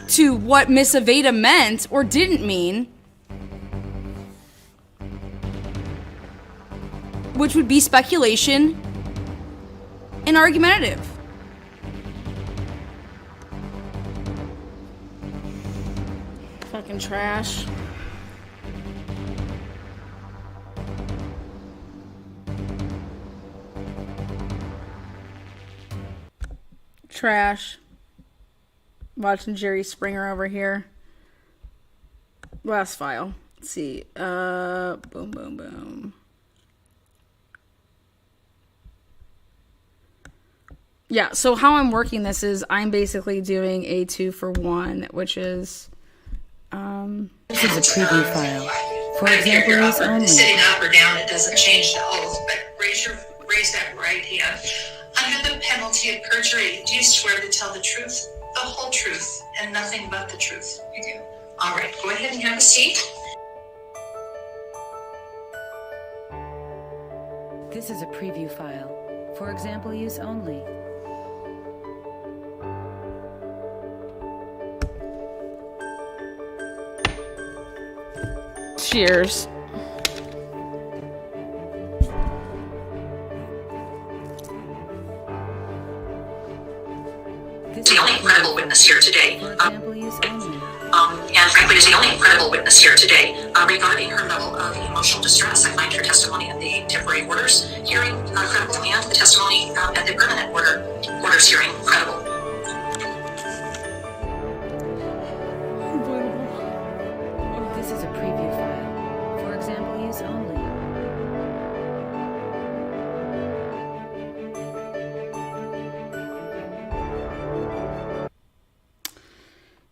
[SPEAKER 1] to what Miss Aveda meant or didn't mean, which would be speculation and argumentative. Fucking trash. Trash. Watching Jerry Springer over here. Last file. Let's see. Boom, boom, boom. Yeah, so how I'm working this is I'm basically doing a 2-for-1, which is
[SPEAKER 5] This is a preview file. For example, use only.
[SPEAKER 10] Sitting up or down, it doesn't change the oath, but raise that right hand. Under the penalty of perjury, do you swear to tell the truth, the whole truth, and nothing but the truth? I do. All right, go ahead and have a seat.
[SPEAKER 5] This is a preview file. For example, use only.
[SPEAKER 1] Cheers.
[SPEAKER 10] The only credible witness here today.
[SPEAKER 5] For example, use only.
[SPEAKER 10] And frankly, is the only credible witness here today regarding her level of emotional distress. I find her testimony in the temporary orders hearing credible, and the testimony at the permanent orders hearing credible.
[SPEAKER 5] This is a preview file. For example, use only.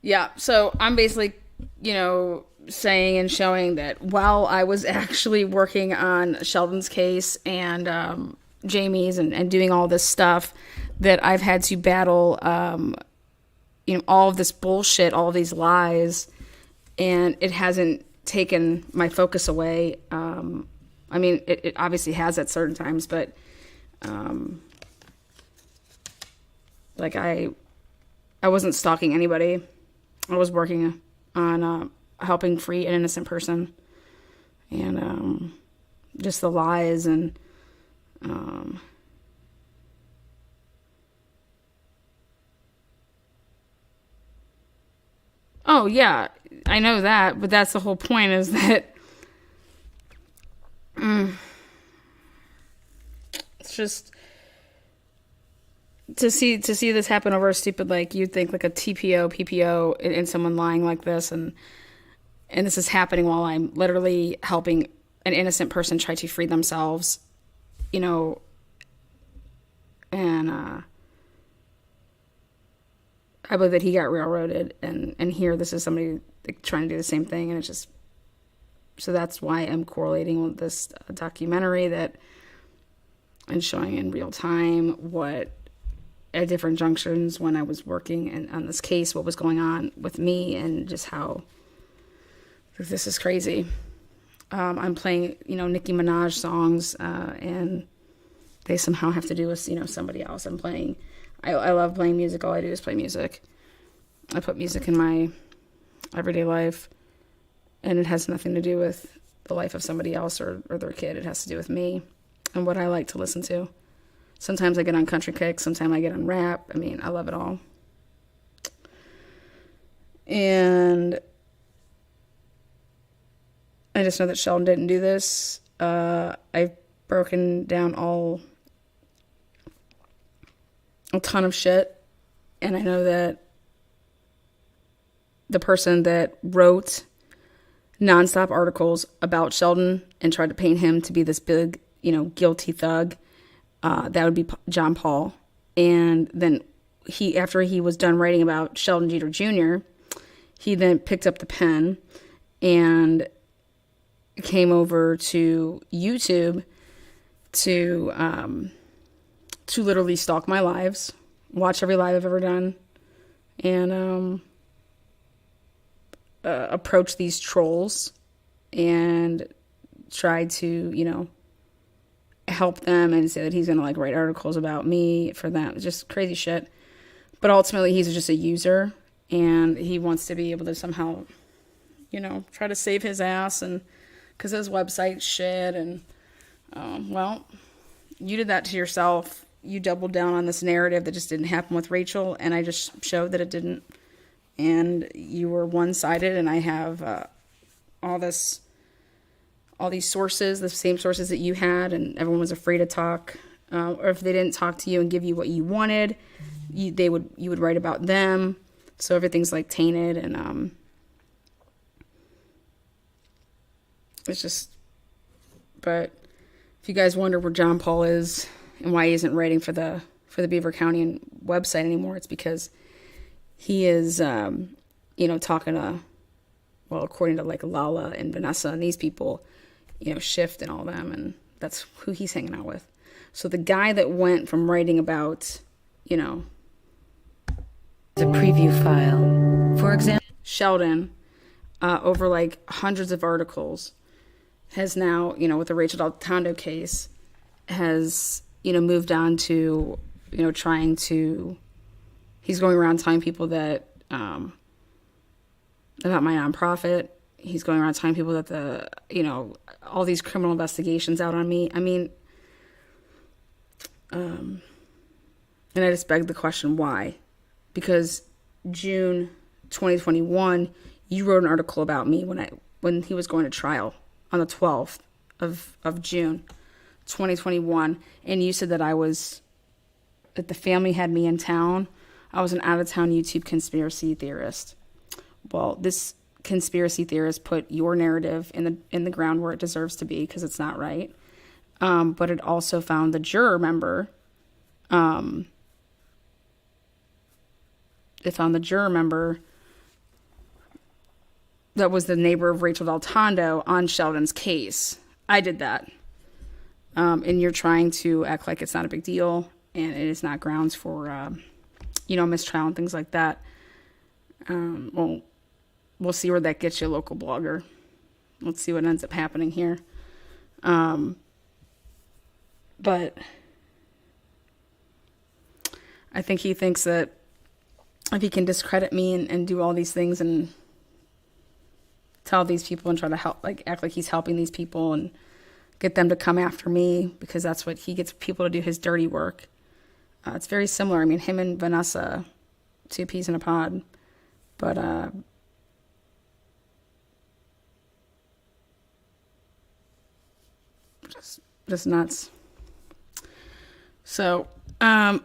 [SPEAKER 1] Yeah, so I'm basically, saying and showing that while I was actually working on Sheldon's case and Jamie's and doing all this stuff, that I've had to battle, all of this bullshit, all of these lies, and it hasn't taken my focus away. It obviously has at certain times, but I wasn't stalking anybody. I was working on helping free an innocent person, and just the lies and oh yeah, I know that, but that's the whole point, is that it's just to see this happen over a stupid, you'd think a TPO, PPO, and someone lying like this, and this is happening while I'm literally helping an innocent person try to free themselves, and I believe that he got railroaded, and here this is somebody trying to do the same thing, and it's just, so that's why I'm correlating with this documentary and showing in real time what at different junctions when I was working on this case, what was going on with me, and just how this is crazy. I'm playing, Nicki Minaj songs, and they somehow have to do with, somebody else. I love playing music. All I do is play music. I put music in my everyday life, and it has nothing to do with the life of somebody else or their kid. It has to do with me and what I like to listen to. Sometimes I get on country kicks. Sometimes I get on rap. I love it all. And I just know that Sheldon didn't do this. I've broken down a ton of shit. And I know that the person that wrote nonstop articles about Sheldon and tried to paint him to be this big, guilty thug, that would be John Paul. And then after he was done writing about Sheldon Jeter Jr., he then picked up the pen and came over to YouTube to literally stalk my lives, watch every live I've ever done, and approach these trolls and try to, help them and say that he's going to like write articles about me for them. It's just crazy shit. But ultimately he's just a user and he wants to be able to somehow, try to save his ass, and because his website's shit. And, well, you did that to yourself. You doubled down on this narrative that just didn't happen with Rachel, and I just showed that it didn't. And you were one-sided, and I have all these sources, the same sources that you had, and everyone was afraid to talk. Or if they didn't talk to you and give you what you wanted, you would write about them. So everything's like tainted, and it's just. But if you guys wonder where John Paul is and why he isn't writing for the Beaver County website anymore, it's because he is, talking to, well, according to like Lala and Vanessa and these people, Shift and all them, and that's who he's hanging out with. So the guy that went from writing about,
[SPEAKER 5] The preview file. For example,
[SPEAKER 1] Sheldon, over like hundreds of articles, has now, with the Rachel Deltando case, has, moved on to, trying to, he's going around telling people that, about my nonprofit. He's going around telling people that all these criminal investigations out on me. I mean, and I just begged the question, why? Because June 2021, you wrote an article about me when he was going to trial on the 12th of June 2021, and you said that that the family had me in town. I was an out-of-town YouTube conspiracy theorist. Well, this conspiracy theorist put your narrative in the ground where it deserves to be, because it's not right. But it also found the juror member. It found the juror member that was the neighbor of Rachel Deltando on Sheldon's case. I did that. And you're trying to act like it's not a big deal and it is not grounds for, mistrial and things like that. Well, we'll see where that gets you, local blogger. Let's see what ends up happening here. But I think he thinks that if he can discredit me and do all these things and tell these people and try to help, like act like he's helping these people and get them to come after me, because that's what he gets people to do, his dirty work. It's very similar. I mean, him and Vanessa, two peas in a pod. But just nuts. So, yeah,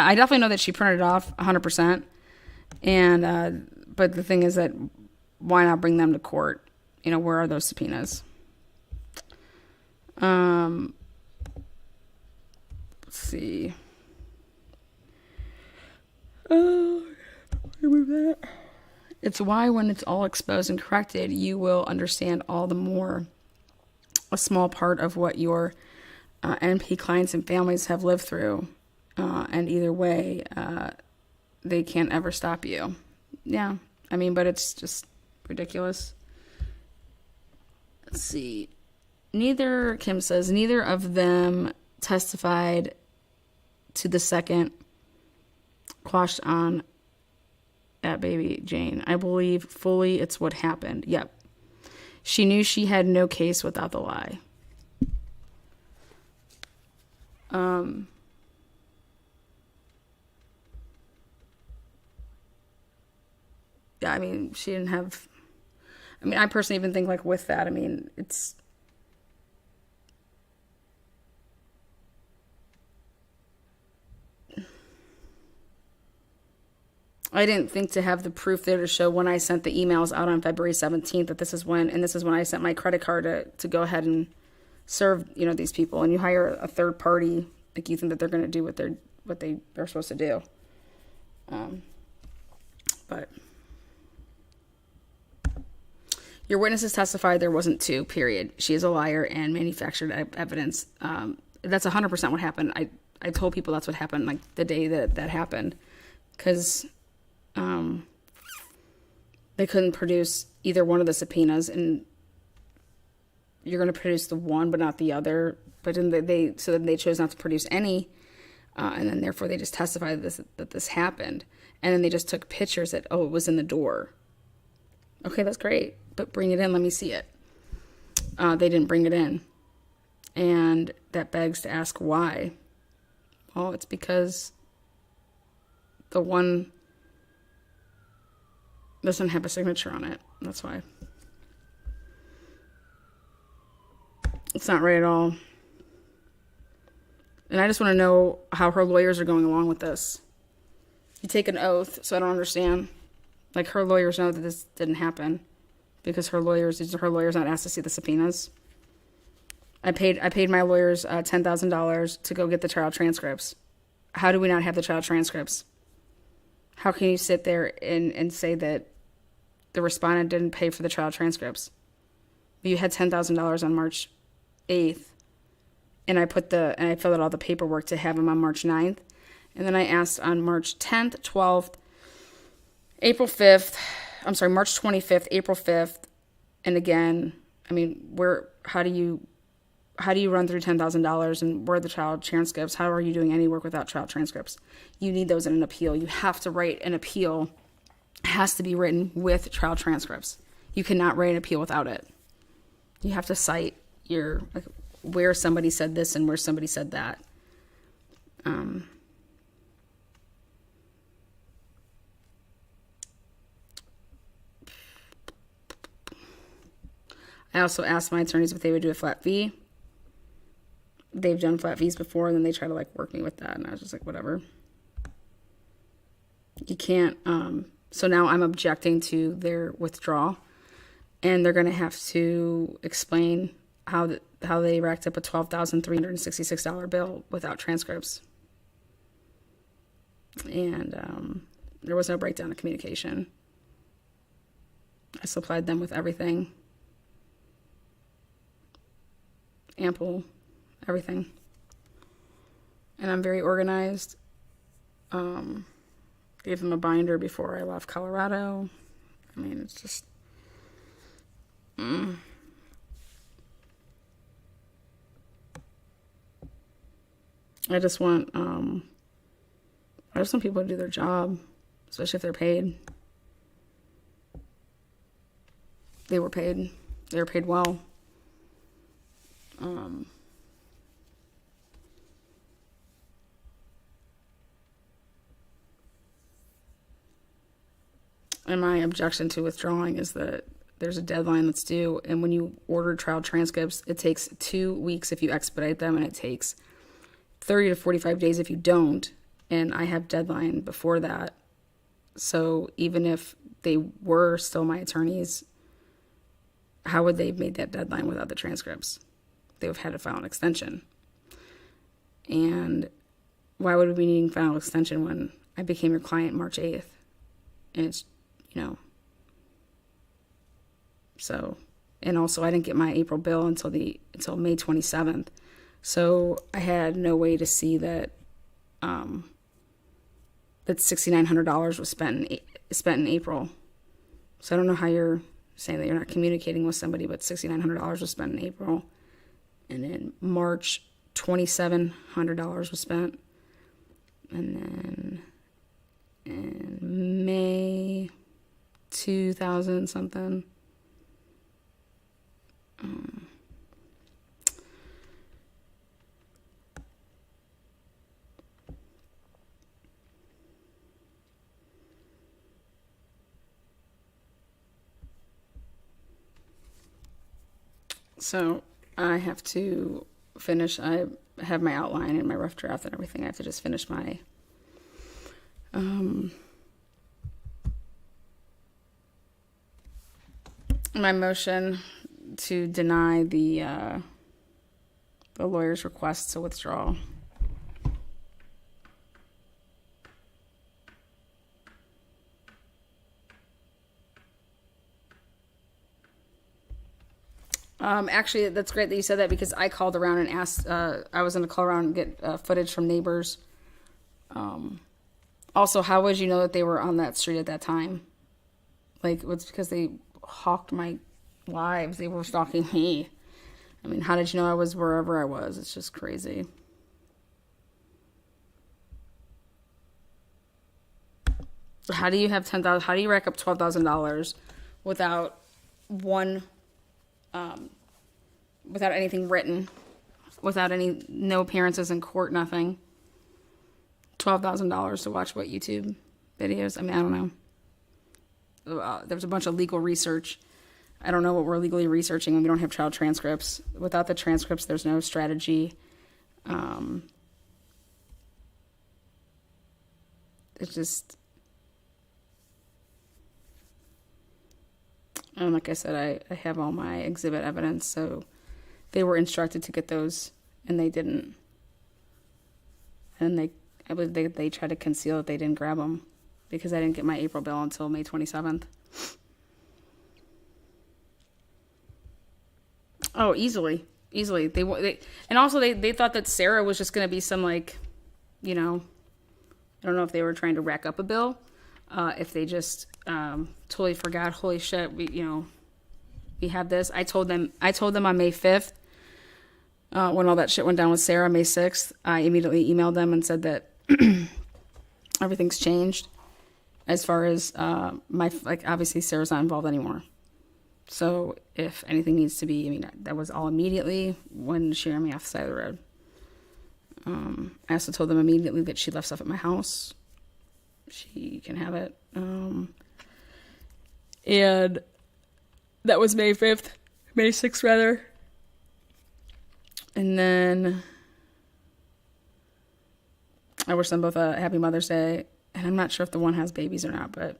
[SPEAKER 1] I definitely know that she printed it off 100%. And, but the thing is that why not bring them to court? Where are those subpoenas? Let's see. Remove that. It's why when it's all exposed and corrected, you will understand all the more a small part of what your NP clients and families have lived through. And either way, they can't ever stop you. Yeah, I mean, but it's just ridiculous. Let's see. Kim says, neither of them testified to the second quashed on at Baby Jane. I believe fully it's what happened. Yep. She knew she had no case without the lie. Yeah, I mean, she didn't have... I mean, I personally even think, like, with that, I mean, it's... I didn't think to have the proof there to show when I sent the emails out on February 17th that this is when I sent my credit card to go ahead and serve, these people. And you hire a third party, like you think that they're going to do what they're supposed to do. but your witnesses testified there wasn't two, period. She is a liar and manufactured evidence. That's 100% what happened. I told people that's what happened, like the day that happened, because they couldn't produce either one of the subpoenas, and you're going to produce the one but not the other. But then they chose not to produce any, and then therefore they just testified that this happened, and then they just took pictures that, oh, it was in the door. Okay, that's great, but bring it in. Let me see it. They didn't bring it in, and that begs to ask why. Well, it's because the one doesn't have a signature on it. That's why. It's not right at all. And I just want to know how her lawyers are going along with this. You take an oath, so I don't understand. Like, her lawyers know that this didn't happen because her lawyers not asked to see the subpoenas. I paid my lawyers $10,000 to go get the trial transcripts. How do we not have the trial transcripts? How can you sit there and say that the respondent didn't pay for the trial transcripts? You had $10,000 on March 8th, and I filled out all the paperwork to have them on March 9th, and then I asked on March 10th, 12th, March 25th, April 5th, and again. I mean, how do you run through $10,000 and where are the trial transcripts? How are you doing any work without trial transcripts? You need those in an appeal. You have to write an appeal. It has to be written with trial transcripts. You cannot write an appeal without it. You have to cite where somebody said this and where somebody said that. I also asked my attorneys if they would do a flat fee. They've done flat fees before, and then they try to work me with that, and I was just like, whatever. You can't. So now I'm objecting to their withdrawal, and they're going to have to explain how they racked up a $12,366 bill without transcripts. And there was no breakdown of communication. I supplied them with everything. Ample everything. And I'm very organized. Gave them a binder before I left Colorado. I mean, it's just... I just want people to do their job, especially if they're paid. They were paid. They were paid well. And my objection to withdrawing is that there's a deadline that's due, and when you order trial transcripts, it takes 2 weeks if you expedite them, and it takes 30 to 45 days if you don't, and I have deadline before that. So even if they were still my attorneys, how would they have made that deadline without the transcripts? They would have had to file an extension. And why would we be needing final extension when I became your client March 8th? And it's, so, and also I didn't get my April bill until May 27th. So I had no way to see that that $6,900 was spent in April. So I don't know how you're saying that you're not communicating with somebody, but $6,900 was spent in April. And in March, $2,700 was spent. And then in May, 2,000 something. So I have to finish. I have my outline and my rough draft and everything. I have to just finish my my motion to deny the lawyer's request to withdraw. Actually, that's great that you said that because I called around and asked. I was going to call around and get footage from neighbors. Also, how would you know that they were on that street at that time? Like, it's because they hawked my lives. They were stalking me. I mean, how did you know I was wherever I was? It's just crazy. How do you have $10,000? How do you rack up $12,000 without without anything written, without no appearances in court, nothing? $12,000 to watch what YouTube videos? I mean, I don't know. There's a bunch of legal research. I don't know what we're legally researching when we don't have trial transcripts. Without the transcripts, there's no strategy. It's just, and like I said, I have all my exhibit evidence, so they were instructed to get those, and they didn't. And I believe they tried to conceal that they didn't grab them because I didn't get my April bill until May 27th. Oh, easily. They and also they thought that Sarah was just going to be some, like, you know, I don't know if they were trying to rack up a bill, if they just totally forgot. Holy shit, we have this. I told them on May 5th, when all that shit went down with Sarah, May 6th, I immediately emailed them and said that everything's changed as far as obviously Sarah's not involved anymore. So if anything needs to be, I mean, that was all immediately when she ran me off the side of the road. I also told them immediately that she left stuff at my house. She can have it. And that was May 5th. May 6th, rather. And then I wish them both a happy Mother's Day. And I'm not sure if the one has babies or not, but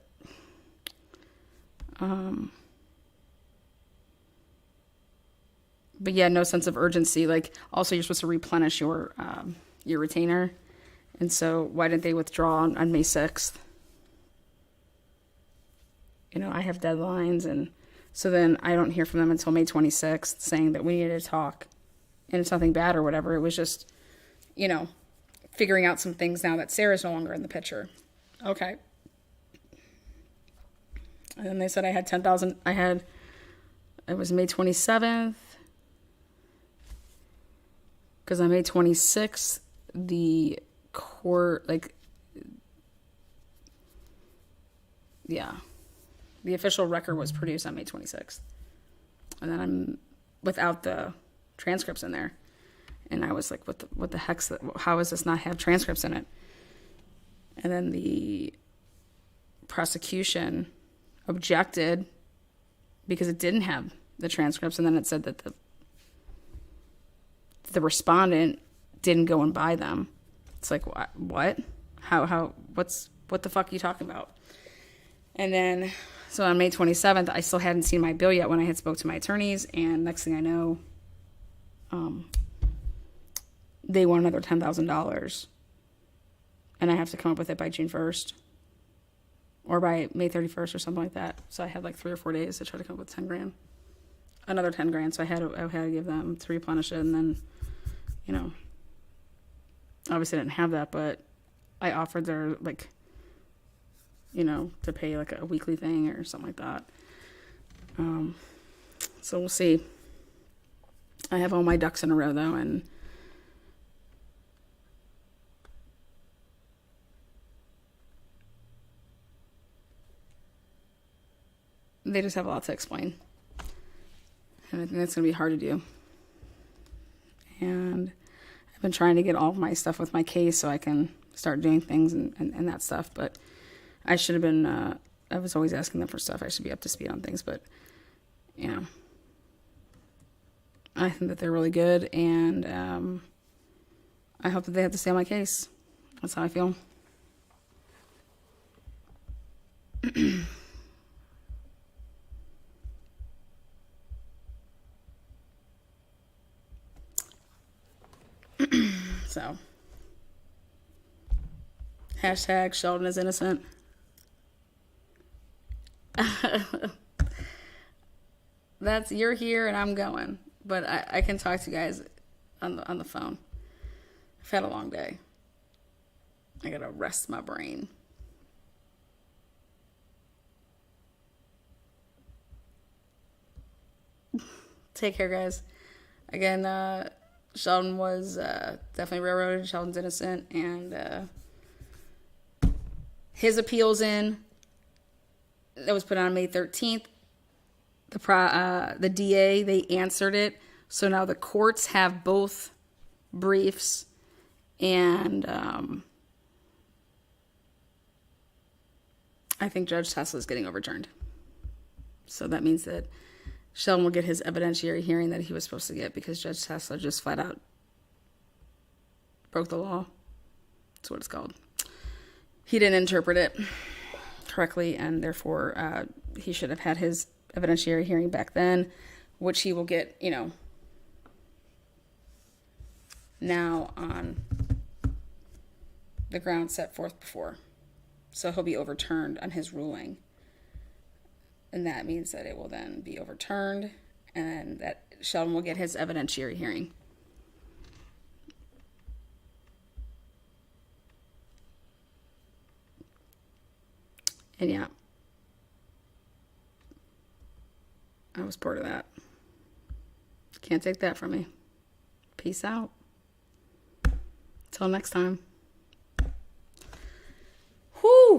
[SPEAKER 1] yeah, no sense of urgency. Like, also, you're supposed to replenish your retainer. And so why didn't they withdraw on May 6th? I have deadlines. And so then I don't hear from them until May 26th saying that we needed to talk. And it's nothing bad or whatever. It was just, figuring out some things now that Sarah's no longer in the picture. Okay. And then they said I had 10,000. It was May 27th. Because on May 26th, the court, the official record was produced on May 26th. And then I'm without the transcripts in there. And I was like, what the heck's that? How does this not have transcripts in it? And then the prosecution objected because it didn't have the transcripts. And then it said that the respondent didn't go and buy them. It's like, what? What the fuck are you talking about? And then, so on May 27th, I still hadn't seen my bill yet when I had spoke to my attorneys. And next thing I know, they want another $10,000. And I have to come up with it by June 1st. Or by May 31st or something like that. So I had like 3 or 4 days to try to come up with 10 grand. Another 10 grand. So I had to give them to replenish it. And then, obviously I didn't have that, but I offered their, to pay like a weekly thing or something like that. So we'll see. I have all my ducks in a row though, and they just have a lot to explain. And I think that's going to be hard to do. And I've been trying to get all of my stuff with my case so I can start doing things and that stuff. But I should have been, I was always asking them for stuff. I should be up to speed on things. But, I think that they're really good. And I hope that they have to stay on my case. That's how I feel. So, hashtag Sheldon is innocent. you're here and I'm going. But I can talk to you guys on the phone. I've had a long day. I gotta rest my brain. Take care, guys. Again, Sheldon was definitely railroaded. Sheldon's innocent, and his appeal's in. That was put on May 13th. The DA, they answered it. So now the courts have both briefs, and I think Judge Tesla is getting overturned. So that means that Sheldon will get his evidentiary hearing that he was supposed to get, because Judge Tesla just flat out broke the law. That's what it's called. He didn't interpret it correctly, and therefore he should have had his evidentiary hearing back then, which he will get, now on the ground set forth before. So he'll be overturned on his ruling. And that means that it will then be overturned, and that Sheldon will get his evidentiary hearing. And yeah, I was part of that. Can't take that from me. Peace out. Till next time.